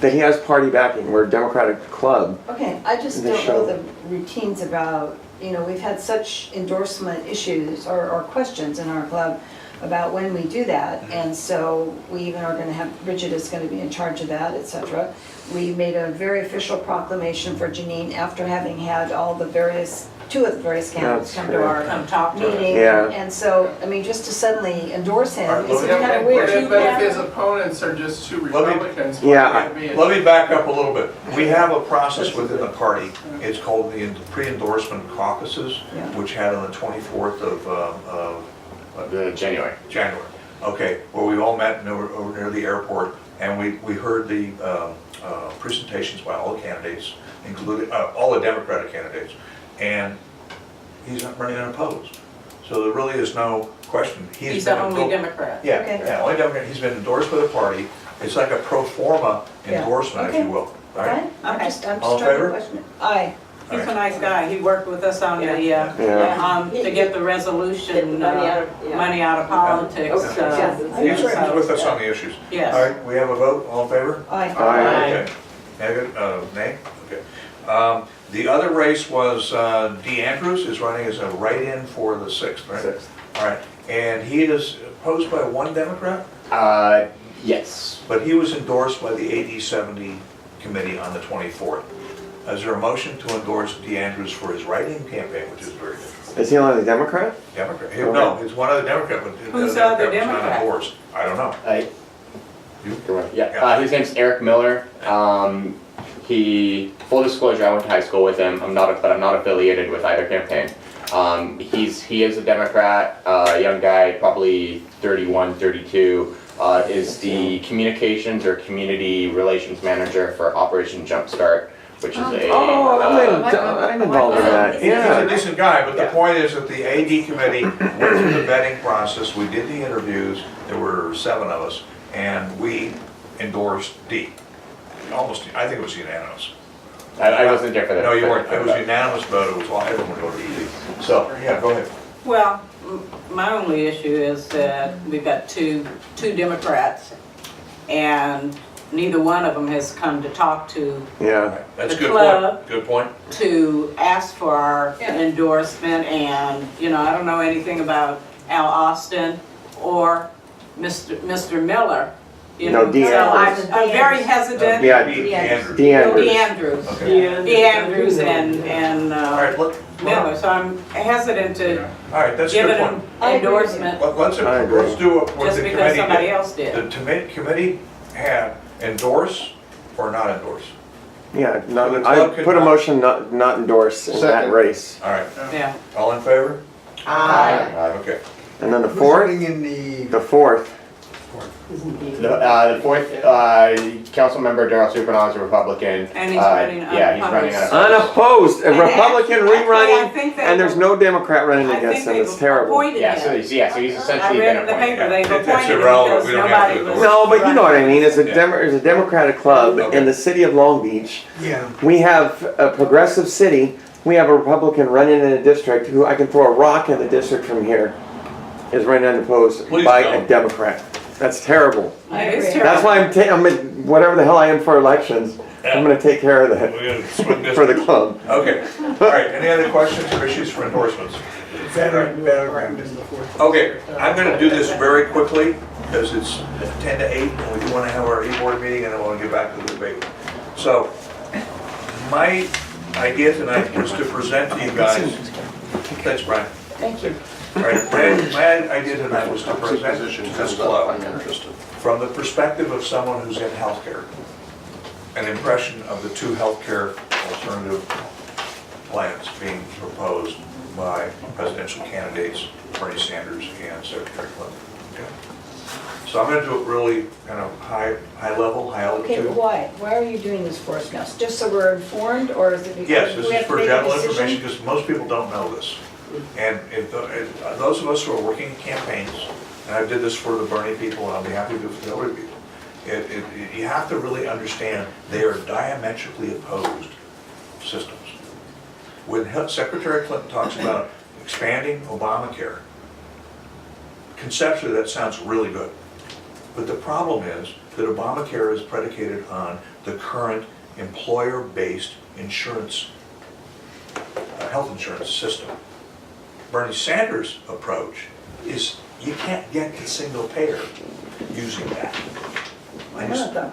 That he has party backing. We're a Democratic club. okay, I just They don't know show. the routines about, we've had such endorsement issues or questions in our club about when we do that, and so we even are gonna have, Bridget is gonna be in charge of that, et cetera. We made a very official proclamation for Janine after having had all the two of the various candidates That's come to fair. our Come talk to us. meeting. Yeah. And so, I mean, just to suddenly endorse him Alright, is let me- kind of But weird. if his opponents are just two Let me- Republicans, Yeah, why can't it be a- Let me back up a little bit. We have a process within the party. It's called the pre-endorsement caucuses, Yeah. which had on the 24th of January. January. Okay, where we all met over near the airport, and we heard the presentations by all the candidates, including all the Democratic candidates, and he's not running unopposed. So there really is no question. He's the only Democrat. Yeah, Okay. yeah, only Democrat. He's been endorsed by the party. It's like a pro forma Yeah. endorsement, if Okay. you will, right? Right? I'm Okay. just All in trying to favor? question it. Aye. He's a nice guy. He worked with us on the, Yeah. to get the resolution, money out of politics. He's with us on the issues. Yes. All right, we have a vote, all in favor? Aye. Aye. Okay. Negative, nay? Okay. The other race was Dee Andrews is running as a write-in for the 6th, right? 6th. All right, and he is opposed by one Democrat, Yes. but he was endorsed by the AD 70 committee on the 24th. Is there a motion to endorse Dee Andrews for his write-in campaign, which is very good? Is he only a Democrat? Democrat, no, he's one other Democrat, but Who's the the other Democrat was not Democrat? endorsed. I don't know. You? Yeah, his name's Eric Miller. Full disclosure, I went to high school with him. But I'm not affiliated with either campaign. He is a Democrat, young guy, probably 31, 32. Is the communications or community relations manager for Operation Jumpstart, which is I'm involved in that. He's a Yeah. decent guy, but the point is that the AD committee went through the vetting process, we did the interviews, there were 7 of us, and we endorsed D. Almost, I think it was unanimous. I wasn't there for that. No, you weren't, it was unanimous vote, it was all, everyone voted ED. So, yeah, go ahead. Well, my only issue is that we've got two Democrats, and neither one of them has come to talk to, Yeah. That's a The good club. point, good point. to ask for our endorsement, and, I don't know anything about Al Austin or Mr. Miller. No, Dee So Andrews. I'm very hesitant. Yeah, Dee Andrews. Dee Andrews. Dee Andrews. Okay. Dee Andrews and All right, look, Miller, so I'm hesitant to all right, that's a give good an point. endorsement Let's I agree. do what just the because committee somebody did. else did. The committee had endorse or not endorse. Yeah, So the club I could put a not- motion not endorse in that Second. race. All right, Yeah. all in favor? Aye. Okay. And then the Who's 4th, running in the, the 4th, The fourth, council member Darrell Supranov is a Republican. And he's running Yeah, he's running Unopposed, a And Republican actually, I rerunning, think they and there's no Democrat running I against think him, they've it's terrible. appointed Yeah, so him. he's I essentially read been in the paper, appointed. they've That's appointed him irrelevant. because We don't have to nobody go was. No, but you know what I mean, as a Yeah. as a Democratic club in the city of Long Beach, Yeah. we have a progressive city, we have a Republican running in a district who I can throw a rock in the district from here, is running unopposed Please by don't. a Democrat. That's terrible. It is That's terrible. why I'm whatever the hell I am for elections, I'm gonna take care of that We're gonna split for the this. club. Okay, all right, any other questions or issues for endorsements? Battleground. Okay, I'm gonna do this very quickly, because it's 10 to 8, and we do wanna have our e-board meeting, and then we'll get back to the debate. So, my idea tonight was to present to you guys, thanks Brian. Thank you. All right, my idea tonight was to present to this club I'm interested. from the perspective of someone who's in healthcare, an impression of the two healthcare alternative plans being proposed by presidential candidates Bernie Sanders and Secretary Clinton. Okay? So I'm going to do it really kind of high level, high Okay, altitude. but why? Why are you doing this for us now? Just so we're informed, or is it because Yes, this we is have to for make a general decision? information because most people don't know this. And if those of us who are working in campaigns, and I did this for the Bernie people, and I'll be happy to do it for the other people, you have to really understand they are diametrically opposed systems. When Secretary Clinton talks about expanding Obamacare, conceptually that sounds really good. But the problem is that Obamacare is predicated on the current employer-based insurance, health insurance system. Bernie Sanders' approach is you can't get to single payer using that. Why not though?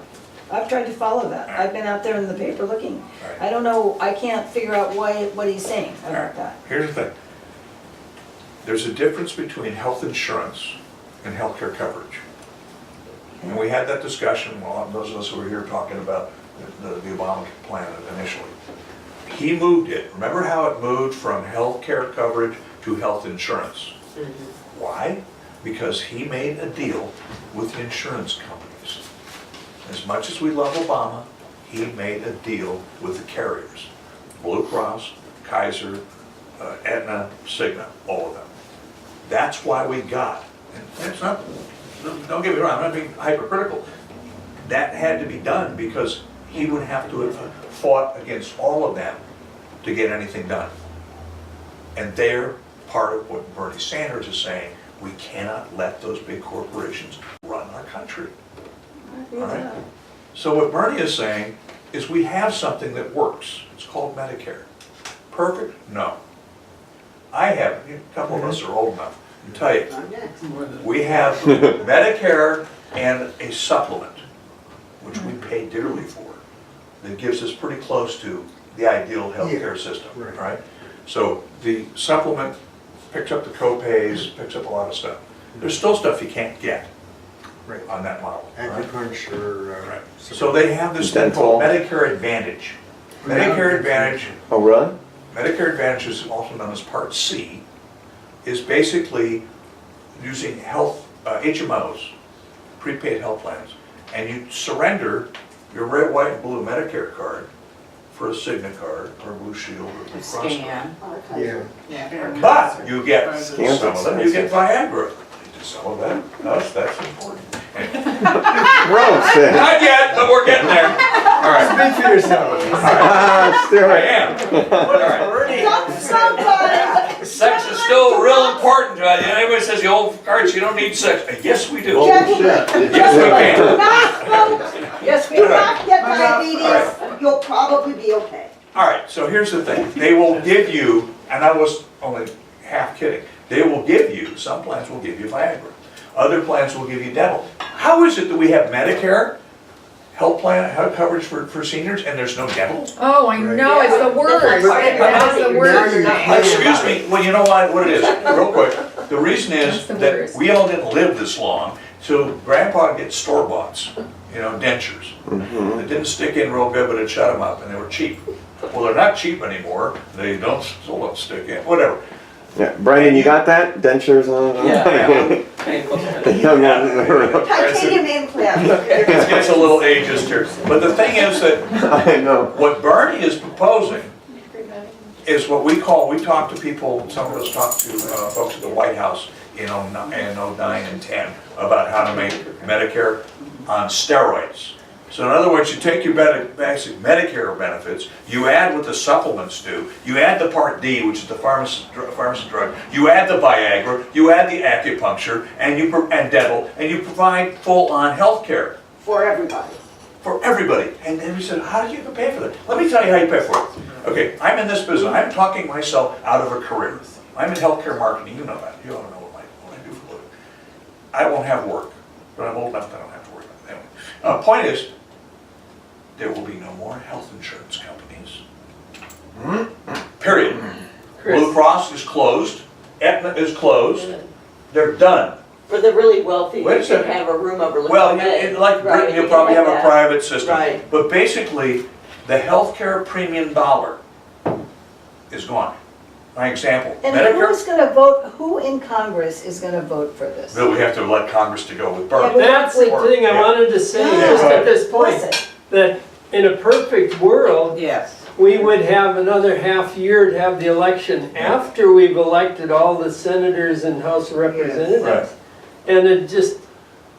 I've tried to follow that. I've been out there in the paper looking. Right. I don't know, I can't figure out what he's saying about that. Here's the thing. There's a difference between health insurance and healthcare coverage. And we had that discussion, well, those of us who were here talking about the Obama plan initially. He moved it, remember how it moved from healthcare coverage to health insurance? Why? Because he made a deal with the insurance companies. As much as we love Obama, he made a deal with the carriers. Blue Cross, Kaiser, Aetna, Cigna, all of them. That's why we got, and it's not, don't get me wrong, I'm not being hypercritical. That had to be done because he would have to have fought against all of them to get anything done. And they're part of what Bernie Sanders is saying, we cannot let those big corporations run our country. All right? So what Bernie is saying is we have something that works. It's called Medicare. Perfect? No. I have, a couple of us are old enough to tell you, we have Medicare and a supplement, which we pay dearly for, that gives us pretty close to the ideal healthcare system, right? So the supplement picks up the co-pays, picks up a lot of stuff. There's still stuff you can't get on that model, right? Acupuncture. Right. So they have this thing called Medicare Advantage. Medicare Advantage. Oh, really? Medicare Advantage is also known as Part C, is basically using health, HMOs, prepaid health plans, and you surrender your red, white, and blue Medicare card for a Cigna card, or a Blue Shield, or Blue Cross card. Scan. Yeah. But you get, Scans some of them, you get Viagra. Some of them, us, that's important. Rome said. Not yet, but we're getting there. All right. Speak for yourself. Still I am. All right. Sex is still real important to us. Anybody says the old cards, you don't need sex. Yes, we do. Yes, we can. Yes, we not get diabetes, you'll probably be okay. All right, so here's the thing. They will give you, and I was only half kidding, they will give you, some plans will give you Viagra. Other plans will give you dental. How is it that we have Medicare, health plan, health coverage for seniors, and there's no dental? Oh, I know, it's the worst. That is the worst. Excuse me, well, you know what it is, real quick. The reason is That's the that worst. we all didn't live this long, so grandpa gets store-boughts, dentures. That didn't stick in real good, but it shut them up, and they were cheap. Well, they're not cheap anymore, they still don't stick in, whatever. Yeah, Brandon, you got that? Dentures on? Yeah, I'm paying close attention. Young ones. Titanium implant. It gets a little ageist here. But the thing is that I know. what Bernie is proposing is what we talk to people, some of us talk to folks at the White House in 09 and 10 about how to make Medicare on steroids. So in other words, you take your basic Medicare benefits, you add what the supplements do, you add the Part D, which is the pharmacy drug, you add the Viagra, you add the acupuncture, and dental, and you provide full-on health care. For everybody. For everybody. And then we said, how do you pay for that? Let me tell you how you pay for it. Okay, I'm in this business. I'm talking myself out of a career. I'm in healthcare marketing. You know that. You all know what I do for a living. I won't have work, but I'm old enough that I don't have to worry about it. Anyway, point is, there will be no more health insurance companies. Period. Blue Cross is closed. Aetna is closed. They're done. For the really wealthy, Wait a you can second. have a room overlooking Well, the bay. like Right, Britain, you you'll can probably have a that. private system. Right. But basically, the healthcare premium dollar is gone. My example, And Medicare, who's gonna vote, who in Congress is gonna vote for this? Bill, we have to let Congress to go with Yeah, Bernie. we- That's the thing I wanted to say just at this point, Listen, that in a perfect world, Yes. we would have another half year to have the election after we've elected all the senators and House of Representatives. And it just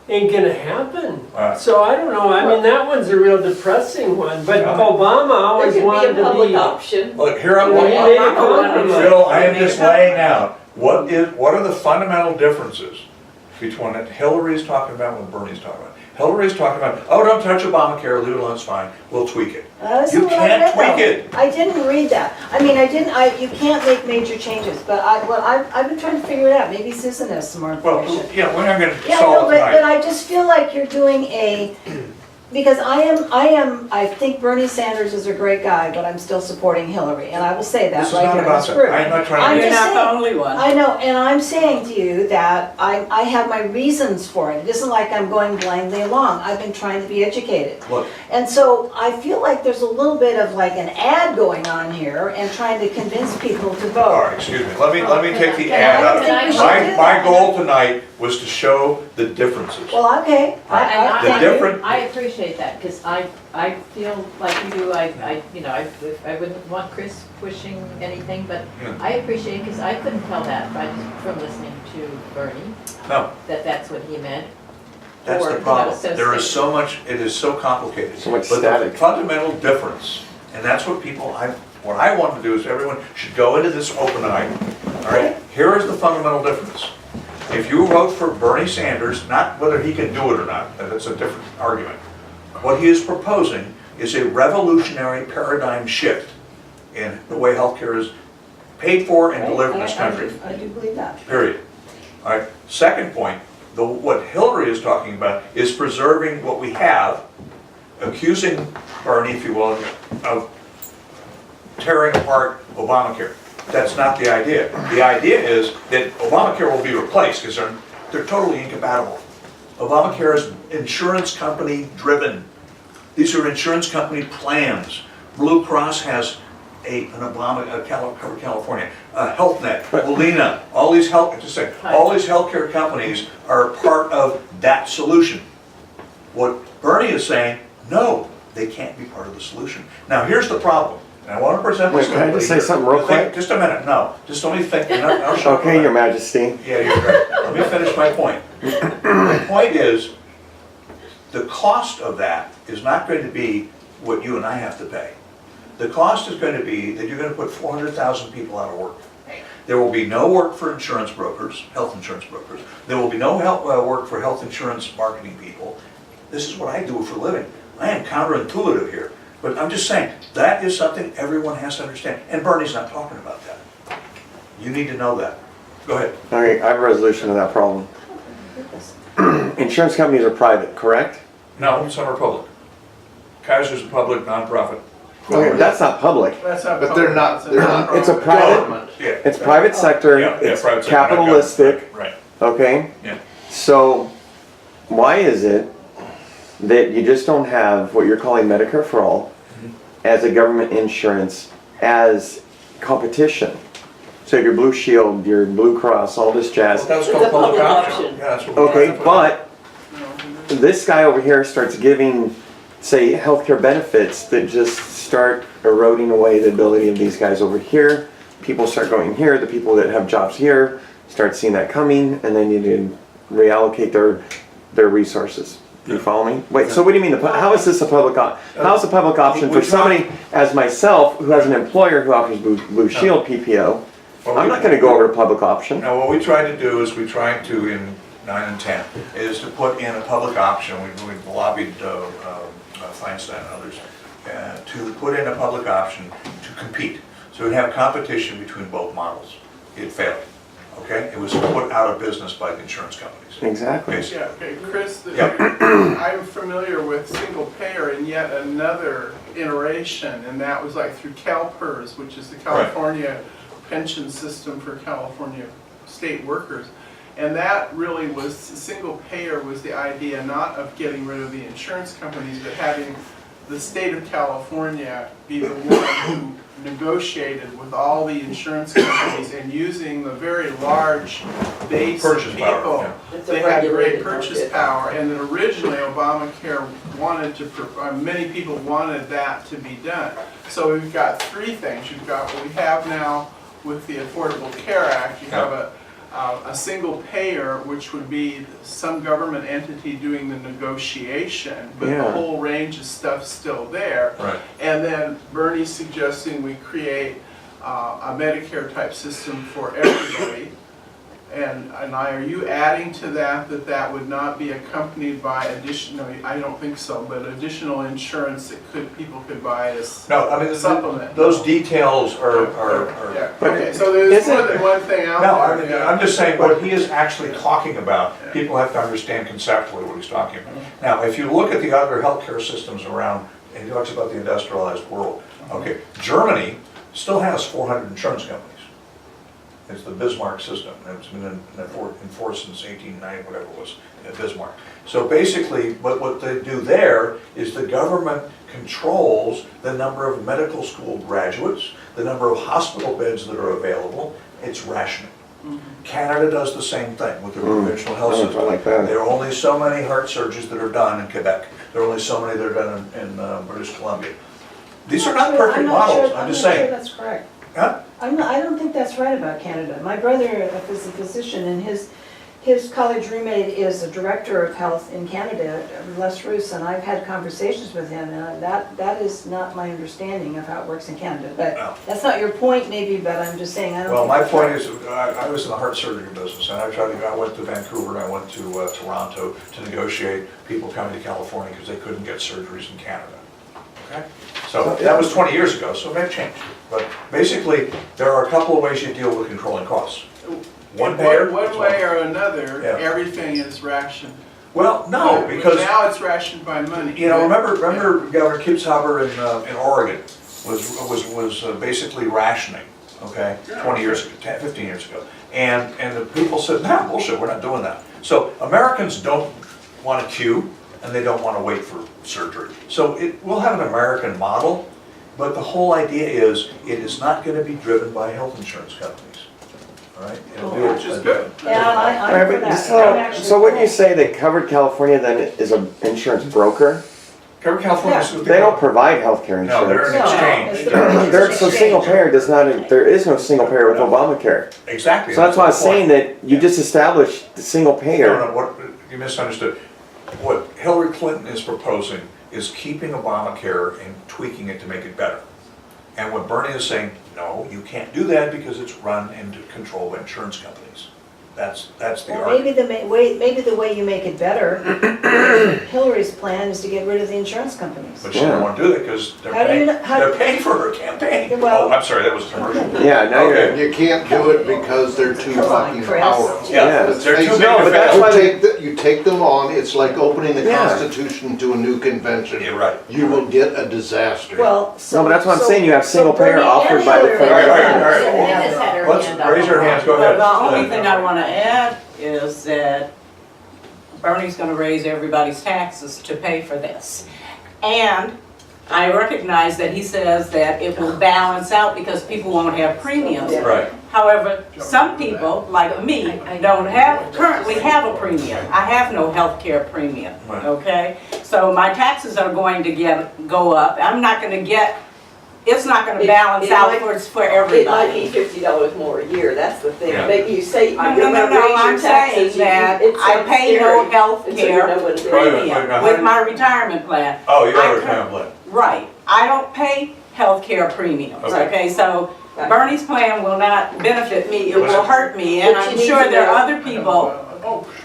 ain't gonna happen. Right. So I don't know, I mean, that one's a real depressing one, but Yeah. Obama There always could be wanted a to public be. option. Look, here I'm, You know, he made a compromise. Phil, I am just laying out, what are the fundamental differences between what Hillary's talking about and what Bernie's talking about? Hillary's talking about, oh, don't touch Obamacare, leave it alone, it's fine, we'll tweak it. that's You what I can't read, tweak though. it. I didn't read that. I mean, you can't make major changes, but I've been trying to figure it out. Maybe Susan has some more Well, information. yeah, we're not gonna Yeah, solve no, it but tonight. I just feel like you're doing because I think Bernie Sanders is a great guy, but I'm still supporting Hillary, and I will say that This is right not here on about this that. group. I'm not trying to I'm make You're just not the saying- only one. I know, and I'm saying to you that I have my reasons for it. It isn't like I'm going blindly along. I've been trying to be educated. Look, And so I feel like there's a little bit of like an ad going on here and trying to convince people to vote. all right, excuse me, let me take the Can ad I- out. can I do My that? goal tonight was to show the differences. Well, okay. The And different- I appreciate that, because I feel like you do, I wouldn't want Chris pushing anything, but I appreciate it, because I couldn't tell that from listening to Bernie, No, that's what he meant. that's Or, the you know, problem. so There is stick- so much, it is so complicated. So much But the static. fundamental difference, and that's what what I want to do is everyone should go into this open-eyed. All right, here is the fundamental difference. If you vote for Bernie Sanders, not whether he can do it or not, that's a different argument. What he is proposing is a revolutionary paradigm shift in the way healthcare is paid for and delivered in this country. I do believe that. Period. All right, second point, what Hillary is talking about is preserving what we have, accusing Bernie, if you will, of tearing apart Obamacare. That's not the idea. The idea is that Obamacare will be replaced because they're totally incompatible. Obamacare is insurance company driven. These are insurance company plans. Blue Cross has California, Health Net, Molina, all these healthcare companies are part of that solution. What Bernie is saying, no, they can't be part of the solution. Now here's the problem, and I want to present this. Wait, can I just say something real quick? Just a minute, no, just let me think. and I'll show Okay, you. Your Majesty. Yeah, you're right. Let me finish my point. The point is, the cost of that is not going to be what you and I have to pay. The cost is going to be that you're going to put 400,000 people out of work. There will be no work for insurance brokers, health insurance brokers. There will be no work for health insurance marketing people. This is what I do for a living. I am counterintuitive here. But I'm just saying, that is something everyone has to understand. And Bernie's not talking about that. You need to know that. Go ahead. Okay, I have a resolution to that problem. Insurance companies are private, correct? No, some are public. Kaiser's a public nonprofit. Okay, that's not public. That's not. But they're not, they're not. It's a private, government. Yeah. it's private sector, Yeah, it's private sector, not capitalistic, government. okay? Yeah. So, why is it that you just don't have what you're calling Medicare for All as a government insurance as competition? So you have your Blue Shield, your Blue Cross, all this jazz. Well, that's It's called a public public option. option. Yeah, that's what. Okay, that's what- but this guy over here starts giving, say, healthcare benefits that just start eroding away the ability of these guys over here. People start going here, the people that have jobs here start seeing that coming, and they need to reallocate their resources. You follow me? Wait, so what do you mean, how is this a public, how is a public option for somebody as myself who has an employer who offers Blue Shield PPO? I'm not gonna go over to public option. Now, what we tried to do is we tried to, in 9 and 10, is to put in a public option. We lobbied Feinstein and others to put in a public option to compete. So we'd have competition between both models. It failed, okay? It was put out of business by the insurance companies. Exactly. Basically. Yeah, okay, Chris, Yep. I'm familiar with single payer in yet another iteration, and that was like through CalPERS, which is the California pension system for California state workers. And that really was, single payer was the idea not of getting rid of the insurance companies, but having the state of California be the one who negotiated with all the insurance companies and using the very large base of Purchase people. power, yeah. It's a They had great regulated purchase market. power, and then originally Obamacare wanted to, many people wanted that to be done. So we've got three things. You've got what we have now with the Affordable Care Act. You have a single payer, which would be some government entity doing the negotiation, but the whole range of stuff's still there. Right. And then Bernie's suggesting we create a Medicare type system for everybody. And are you adding to that that would not be accompanied by additional, I don't think so, but additional insurance that people could buy as No, I mean, supplement? those details are. Yeah, okay, so there's more than one thing out No, there. I mean, yeah. I'm just saying what he is actually talking about, people have to understand conceptually what he's talking about. Now, if you look at the other healthcare systems around, and he talks about the industrialized world, okay, Germany still has 400 insurance companies. It's the Bismarck system, and it's been in force since 1890, whatever it was, at Bismarck. So basically, what they do there is the government controls the number of medical school graduates, the number of hospital beds that are available. It's rationing. Canada does the same thing with the provincial health system. like that. There are only so many heart surgeries that are done in Quebec. There are only so many that are done in British Columbia. These are not perfect models, I'm just I'm not saying. sure that's correct. Huh? I don't think that's right about Canada. My brother is a physician, and his college roommate is a director of health in Canada, Les Roos, and I've had conversations with him, and that is not my understanding of how it works in Canada. But that's not your point, maybe, but I'm just saying, I don't Well, think my that's point right. is, I was in the heart surgery business, and I went to Vancouver, and I went to Toronto to negotiate people coming to California because they couldn't get surgeries in Canada. Okay? So that was 20 years ago, so they've changed. But basically, there are a couple of ways you deal with controlling costs. One payer. One way or another, Yeah. everything is rationed. Well, no, because Now it's rationed by money. you know, remember Governor Kitzhaber in Oregon was basically rationing, okay, 20 years ago, 10, 15 years ago, and the people said, nah, bullshit, we're not doing that. So Americans don't want to queue, and they don't want to wait for surgery. So we'll have an American model, but the whole idea is it is not going to be driven by health insurance companies. All right? It'll be Which is good. Yeah, I'm for that. I'm actually So for wouldn't you that. say that Covered California then is an insurance broker? Covered California. They don't provide healthcare No, they're insurance. an No, exchange. it's the- So single payer does not, there is no single payer with Obamacare. Exactly. So that's why I was the point. saying that you just established the single payer. No, what, you misunderstood. What Hillary Clinton is proposing is keeping Obamacare and tweaking it to make it better. And what Bernie is saying, no, you can't do that because it's run and controlled by insurance companies. That's the Well, argument. maybe the way you make it better, Hillary's plan is to get rid of the insurance companies. But she don't want to do that because they're How do you paying, know- how- they're paying for her campaign. Well- Oh, I'm sorry, that was a commercial. Yeah, now you're. Okay. You can't do it because they're too Come on, fucking Chris. powerful. Yeah, Yes. they're too big No, to but that's fail. why You take them on, it's like opening the Yeah. Constitution to a new convention. You're right. You will get a disaster. Well, so. No, but that's what I'm so- saying, you have so single payer Bernie offered and by the Hillary federal All right, all right, are all right. gonna have Just that. had her Let's hand up. raise your hands, go Well, ahead. the only thing I want to add is that Bernie's going to raise everybody's taxes to pay for this. And I recognize that he says that it will balance out because people won't have premiums. Right. However, some people, like me, currently have a premium. I have no health care premium, Right. okay? So my taxes are going to go up. I'm not gonna get, it's not gonna balance It out might- for It might be everybody. $50 more a year, that's the thing. Yeah. Maybe you say, No, you're no, gonna no, raise I'm your saying taxes. that It I sounds pay no scary health until you know care what it is. Wait, wait, premium now, with my retirement plan. Oh, you I have a cur- retirement plan. Right, I don't pay health care premiums, Okay. okay? So Right. Bernie's plan will not benefit me, it But will hurt me, and But you I'm need sure to there are know- other people,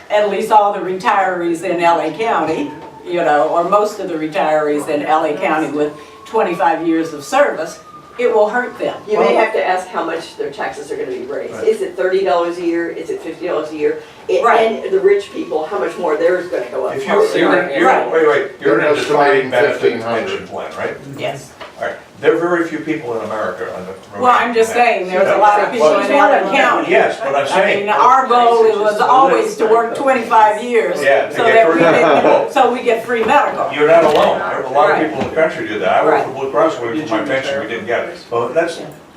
at least all the retirees in LA County, you know, or most of the retirees in LA County with 25 years of service, it will hurt them. You may have to ask how much their taxes are gonna be raised. Right. Is it $30 a year? Is it $50 a year? Right. And the rich people, how much more theirs gonna go up? If you're, Right. wait, you're in a defined Estimating benefit 1,500. pension plan, right? Yes. All right, there are very few people in America on the. Well, I'm just saying, there's a lot of people in LA County. Yes, but I'm I saying. mean, our goal was always to work 25 years, Yeah, to so get that we free- didn't, so we get free medical. You're not alone. There are a lot of Right. people in the country do that. I work Right. for Blue Cross, waiting for my pension, we didn't get it. Well,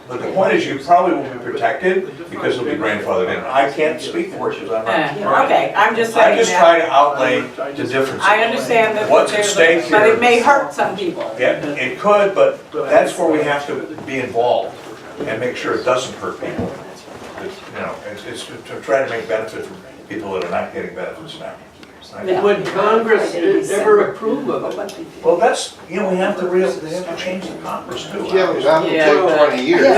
but the point is, you probably will be protected because it'll be grandfathered in. I can't speak for it because I'm not. Okay, I'm just saying I'm just that. trying to outlay the differences. I understand that What's at there's, stake but here? it may hurt some people. Yeah, it could, but that's where we have to be involved and make sure it doesn't hurt people. You know, it's to try to make benefit for people that are not getting benefits now. Right? Would Congress ever approve of it? Well, that's, you know, they have to change the Congress too. You haven't done it in 20 years. Yeah,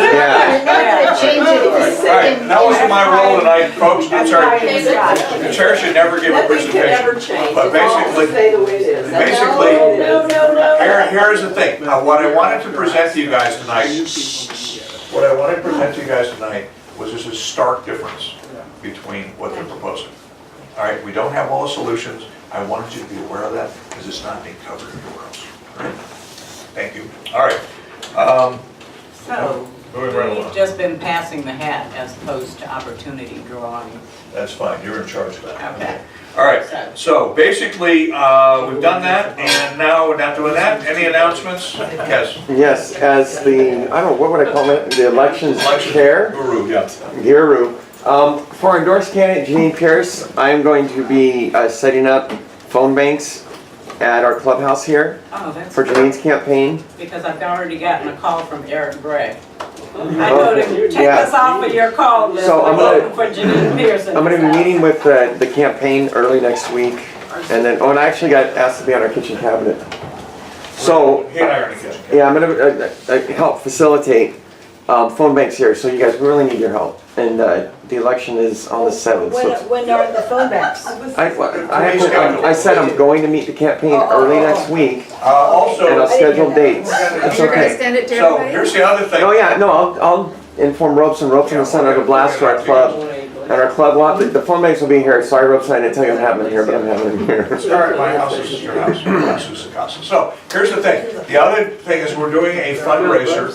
they're not gonna change it All the right, second. that wasn't my role tonight, folks. I'm sorry. The chair should never give a Nothing can ever presentation. change. But It's all basically, stay the way it is. That's basically- all it is. here's the thing. What I wanted to present to you guys tonight, was just a stark difference between what they're proposing. All right, we don't have all the solutions. I wanted you to be aware of that because it's not being covered everywhere else. All right? Thank you. All right. So, Moving right we've along. just been passing the hat as opposed to opportunity drawing. That's fine. You're in charge of that. Okay. All right. So basically, we've done that, and now we're not doing that. Any announcements? Yes. Yes, as the, I don't know, what would I call it, the elections chair? Guru, yeah. Guru. For our endorsed candidate Janine Pierce, I am going to be setting up phone banks at our clubhouse here Oh, that's for Janine's campaign. because I've already gotten a call from Eric Gray. I told him, take us off of your call list, So I'm we're gonna- voting for Janine Pearson. I'm going to be meeting with the campaign early next week, and then, oh, and I actually got asked to be on our kitchen cabinet. So, He and I are in the kitchen. yeah, I'm going to help facilitate phone banks here, so you guys really need your help. And the election is on the 7th. So it's- When are the phone banks? I said I'm going to meet the campaign early next week, Also, and I'll schedule dates. It's You're gonna okay. send it to so everybody? here's the other thing. Oh, yeah, no, I'll inform Robeson. Robeson will send out a blast to our club. And our club, the phone banks will be here. Sorry, Robeson, I didn't tell you I'm having them here, but I'm having them here. Start at my house, this is your house, that's who's the casa. So, here's the thing, the other thing is we're doing a fundraiser.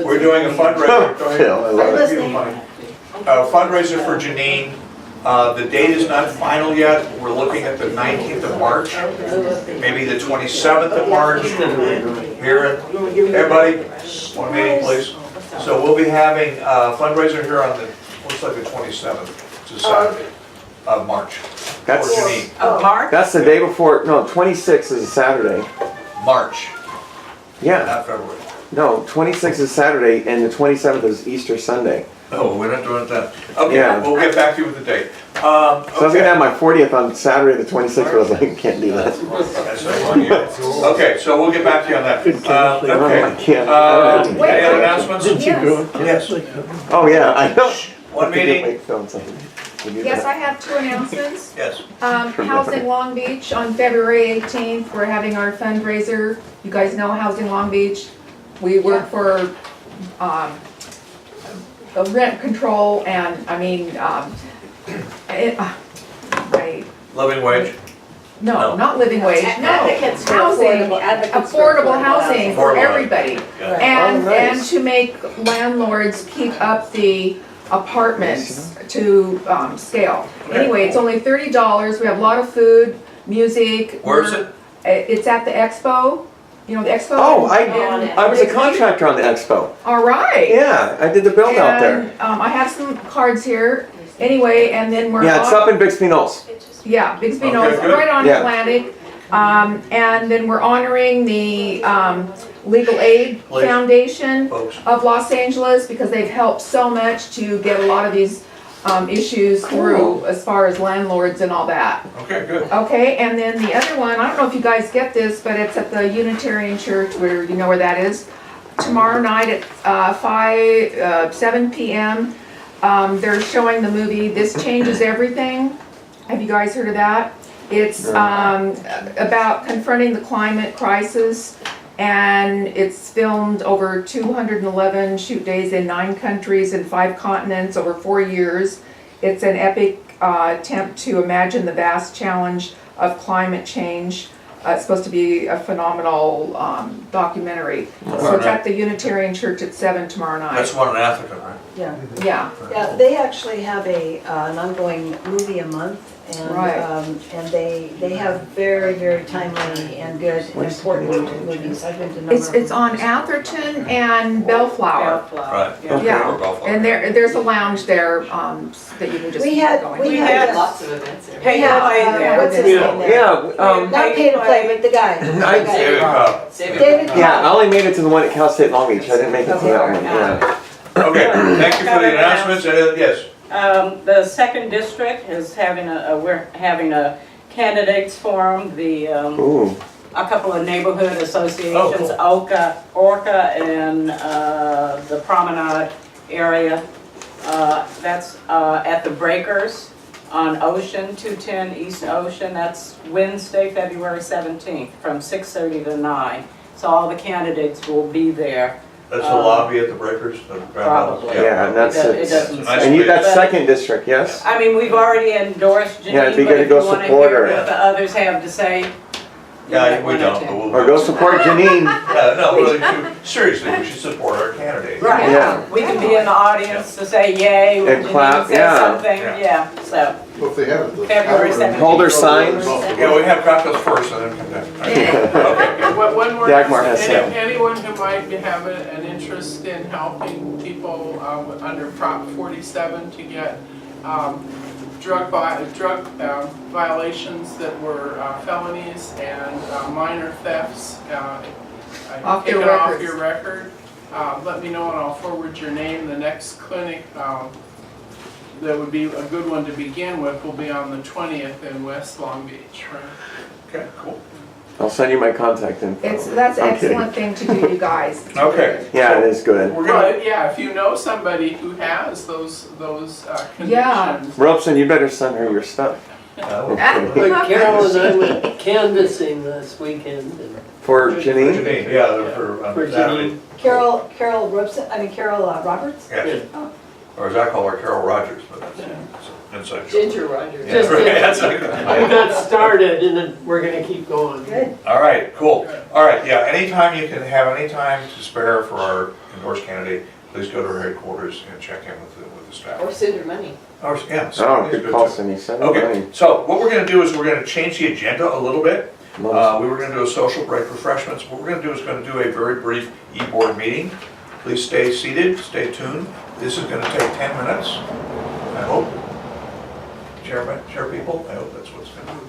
We're doing a fundraiser. Go ahead. Phil, I love it. Keep it funny. A fundraiser for Janine. The date is not final yet, we're looking at the 19th of March, maybe the 27th of March. Here, everybody, one meeting please. So we'll be having a fundraiser here on the, looks like the 27th, which is Saturday, of March. For That's- Janine, Of March? That's the day before, no, 26 is a Saturday. March, Yeah, not February. no, 26 is Saturday, and the 27th is Easter Sunday. Oh, we're not doing it then. Okay, Yeah. we'll get back to you with the date. So I was gonna have my 40th on Saturday, the 26th, but I was like, can't do that. That's a long year. Okay, so we'll get back to you on that. I Okay. can't. Any other announcements? Yes. Oh, yeah, I know. One meeting. Wait, film something. Can you do Yes, that? I have 2 announcements. Yes. Housing Long Beach on February 18th, we're having our fundraiser. You guys know Housing Long Beach. We work for the rent control and, I mean, Living wage. no, not living wage, no. Advocates for Housing, affordable housing for Affordable. everybody. Yeah. And, Oh, nice. and to make landlords keep up the apartments to scale. Anyway, it's only $30, we have a lot of food, music. Where is it? It's at the expo, you know, the expo. Oh, in- I was a contractor on the expo. All right. Yeah, I did the build out there. And, I have some cards here. Anyway, and then we're. Yeah, it's up in Bixby Knolls. Yeah, Bixby Knolls, Okay, good. right on Yeah. Atlantic. And then we're honoring the Legal Aid Please. Foundation Folks. of Los Angeles because they've helped so much to get a lot of these issues through as far as landlords and all that. Okay, good. Okay, and then the other one, I don't know if you guys get this, but it's at the Unitarian Church where, you know where that is? Tomorrow night at 7 p.m. They're showing the movie This Changes Everything. Have you guys heard of that? It's about confronting the climate crisis, and it's filmed over 211 shoot days in 9 countries and 5 continents over 4 years. It's an epic attempt to imagine the vast challenge of climate change. It's supposed to be a phenomenal documentary. So it's at the Unitarian Church at 7 tomorrow night. That's one in Atherton, right? Yeah. Yeah. Yeah, they actually have an ongoing movie a month, and, Right. and they have very, very timely and good, important movies. I've been to a number of It's them. on Atherton and Bellflower. Right. Okay, Yeah, we're golf and there's a lounge there that you can just We had- go we We into. had- had lots of events there. We have, what's his name there? Yeah, Not pay to play, but the guy. I- David Cobb. David Cobb. yeah, I only made it to the one at Cal State Long Beach. I didn't make it to that one. Yeah. Okay, thank you for the announcements. Yes. The second district is we're having a candidates forum, Ooh. a couple of neighborhood associations, Oh, Orca and the Promenade area. That's at the Breakers on Ocean, 210 East Ocean. That's Wednesday, February 17th, from 6:30 to 9. So all the candidates will be there. That's the lobby at the Breakers? the Grand Island? Probably. Yeah, and that's It it. doesn't Nice And you, place. that's second district, yes? I mean, we've already endorsed Janine, Yeah, it'd be but good to if go you wanna support hear her. what the others have to say. you Yeah, might we wanna don't, check. but we'll. Or go support Janine. Yeah, no, really, seriously, we should support our candidate. Right, Yeah. we can be in the audience to say yay when And clap, Janine says yeah. something, Yeah. yeah, so. Well, if they have the. February power- 17th. Hold her signs. Yeah, we have cocktails first and then come down. Okay. One more, Dagmar has said. anyone who might have an interest in helping people under Prop 47 to get drug violations that were felonies and minor thefts Off their taken off records. your record, let me know and I'll forward your name. The next clinic that would be a good one to begin with will be on the 20th in West Long Beach. Okay, cool. I'll send you my contact info. That's an I'm kidding. excellent thing to do, you guys. Okay. Yeah, it is good. We're gonna, But yeah, if you know somebody who has those Yeah. conditions. Robson, you better send her your stuff. oh, But Carol and I went canvassing this weekend. And For Janine? Janine, yeah, for For Saturday. Janine. Carol Roberts? Yes. Or as I call her, Carol Rogers, but that's inside joke. Ginger Rogers. Yeah, right, that's We got started and then we're gonna keep going. Good. All right, cool. All right, yeah, anytime you can have any time to spare for our endorsed candidate, please go to our headquarters and check in with the staff. Or send her money. Or, yeah. Oh, it's good call, too. Cindy. Send Okay, so what we're gonna do is we're gonna change the agenda a little bit. We money. were gonna do a social break refreshments. What we're gonna do is gonna do a very brief e-board meeting. Please stay seated, stay tuned. This is gonna take 10 minutes, I hope. Chair people, I hope that's what's gonna do.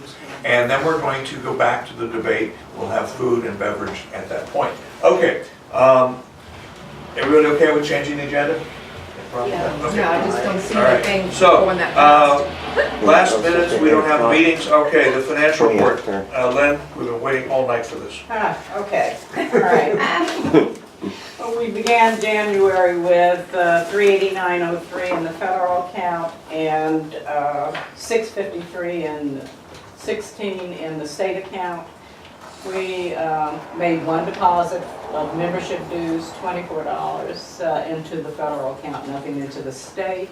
And then we're going to go back to the debate. We'll have food and beverage at that point. Okay, everybody okay with changing the agenda? Yeah. Okay. Yeah, I just don't see All right. anything So, going that fast. last minutes, we don't have meetings. Okay, the financial report. 20th. Len, we've been waiting all night for this. Okay, all right. Well, we began January with 389.03 in the federal account and 653 and 16 in the state account. We made one deposit of membership dues, $24 into the federal account, nothing into the state.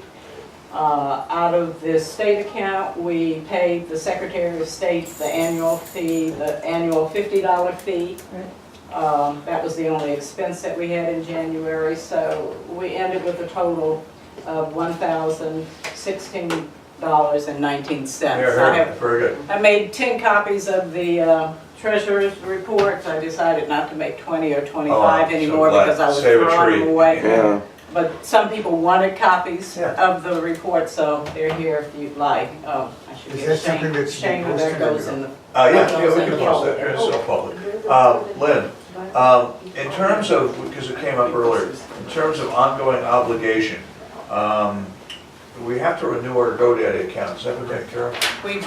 Out of this state account, we paid the Secretary of State the annual fee, the annual $50 fee. That was the only expense that we had in January, so we ended with a total of $1,016.19. Very good. I made 10 copies of the treasurer's reports, I decided not to make 20 or 25 so anymore glad. because I was Save a throwing tree. them away. Yeah. But some people wanted copies Yeah. of the report, so they're here if you'd like. Oh, I should Is get that something that's Shane, been there posted or goes no? in the. Yeah, goes we in can the post that, folder. it's still public. Lynn, in terms of, because it came up earlier, in terms of ongoing obligation, we have to renew our GoDaddy account, is that what that, Carol?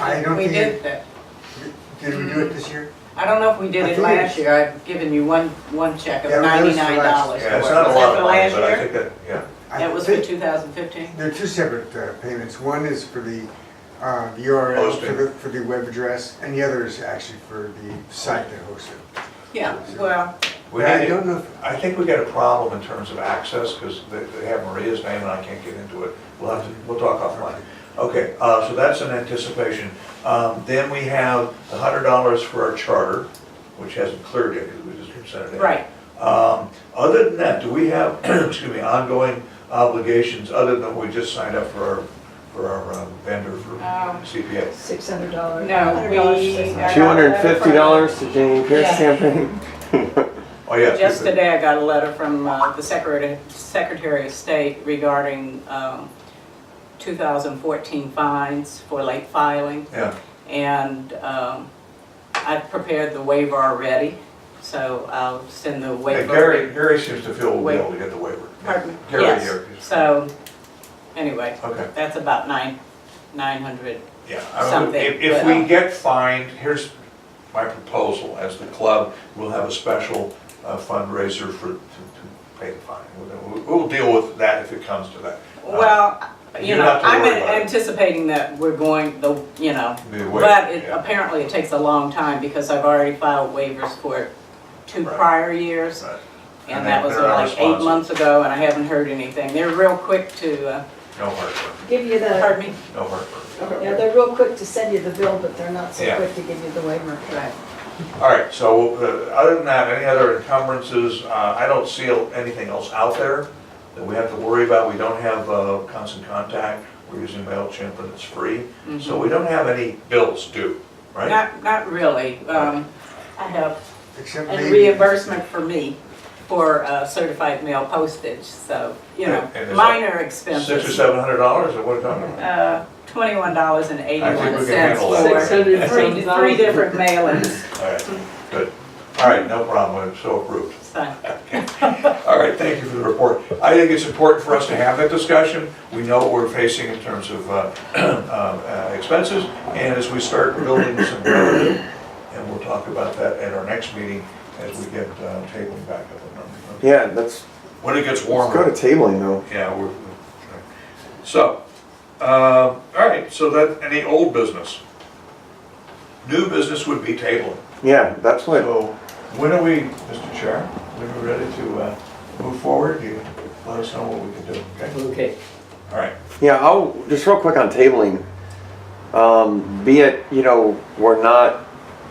I don't We think did it- that. Did we do it this year? I don't know if we did I it think last it's- year. I've given you one check of Yeah, that was for last- $99. Yeah, it's for it. not a Was lot that of for money, last but I year? think that, yeah. That was for 2015? There are two separate payments. One is for the URL Hosting. for the web address, and the other is actually for the site that hosts it. Yeah, well, We But I need to- don't know if- I think we got a problem in terms of access, because they have Maria's name and I can't get into it. We'll talk offline. Okay, so that's an anticipation. Then we have $100 for our charter, which hasn't cleared yet, because we just sent it in. right. Other than that, do we have, excuse me, ongoing obligations, other than we just signed up for our vendor for CPA? $600. No, we- $250 to Jane Pierce Yeah. campaign. Oh, yeah. Just today, I got a letter from the Secretary of State regarding 2014 fines for late filing. Yeah, And I've prepared the waiver already, so I'll send the Hey, waiver. Gary seems to feel we'll be able to get the waiver. Pardon me? Gary Yes. here. So, anyway, Okay. that's about 900. Yeah, I mean, Something, if but, we get fined, here's my proposal, as the club, we'll have a special fundraiser to pay the fine. We'll deal with that if it comes to that. Well, you you know, don't have to I'm worry about it. anticipating that we're going, Be aware, but yeah. apparently it takes a long time because I've already filed waivers for 2 Right. prior years. Right. And And that they- was they're like 8 unresponsive. months ago and I haven't heard anything. They're real quick to, No heartburn, Give you the, pardon me? no heartburn. yeah, they're real quick to send you the bill, but they're not so Yeah. quick to give you the waiver. Right. All right, so other than that, any other encumbrances? I don't see anything else out there that we have to worry about. We don't have constant contact. We're using MailChimp and it's free. So we don't have any bills due, right? Not really. I have Except a maybe. reimbursement for me for certified mail postage, so, you know, And is that minor $600 expenses. or $700 or what are you talking about? $21.81 I think we can handle that. for 600 three different mailings. All right, good. All right, no problem, I'm so approved. So, All right, thank you for the report. I think it's important for us to have that discussion. We know what we're facing in terms of expenses, and as we start building some revenue, and we'll talk about that at our next meeting as we get tabling back up and running. Yeah, let's When it gets go warmer. to tabling though. Yeah, so, all right, so that, any old business? New business would be tabling. Yeah, that's what, So, when are we, Mr. Chair, when are we ready to move forward? You let us know what we can do, okay? Okay. All right. yeah, I'll, just real quick on tabling. Be it, you know, we're not,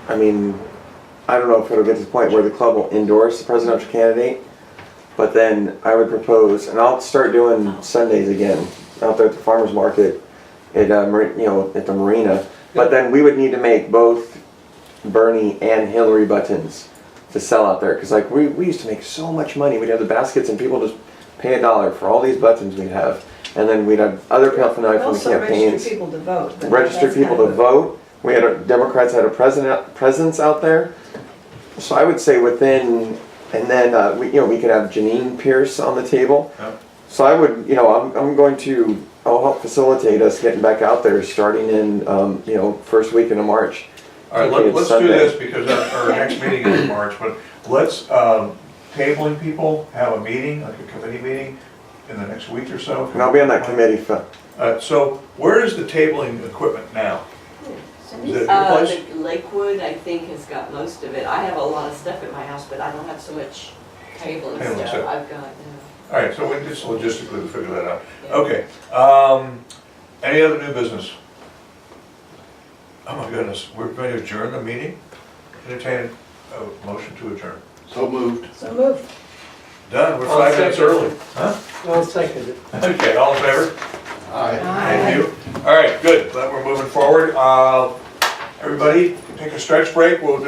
I mean, I don't know if it'll get to the point where the club will endorse the presidential candidate, but then I would propose, and I'll start doing Sundays again, out there at the farmer's market, at, you know, at the marina. But then we would need to make both Bernie and Hillary buttons to sell out there, because like we used to make so much money. We'd have the baskets and people just pay $1 for all these buttons we'd have, and then we'd have other paraphernalia from the Also campaigns. register people to vote. but Register that's people kind to of- vote. We had Democrats had a presence out there, so I would say within, and then we could have Janine Pierce on the table. Yep. So I would, I'll help facilitate us getting back out there starting in first week in March. All right, Thinking it's let's do Sunday. this because our next meeting is in March, but let's, tabling people, have a meeting, like a committee meeting in the next week or so. And I'll be on that committee for. So where is the tabling equipment now? Is it at your place? the Lakewood, I think, has got most of it. I have a lot of stuff at my house, but I don't have so much table and Table and stuff. stuff. I've got, All right, so we just logistically figure that out. Yeah. Okay, any other new business? Oh my goodness, we're going to adjourn the meeting? Entertain a motion to adjourn. So moved. So moved. Done, we're I'll 5 minutes second. early. Huh? I'll second it. Okay, all in favor? Aye. Thank you. All right, good, glad we're moving forward. Everybody, take a stretch break, we'll do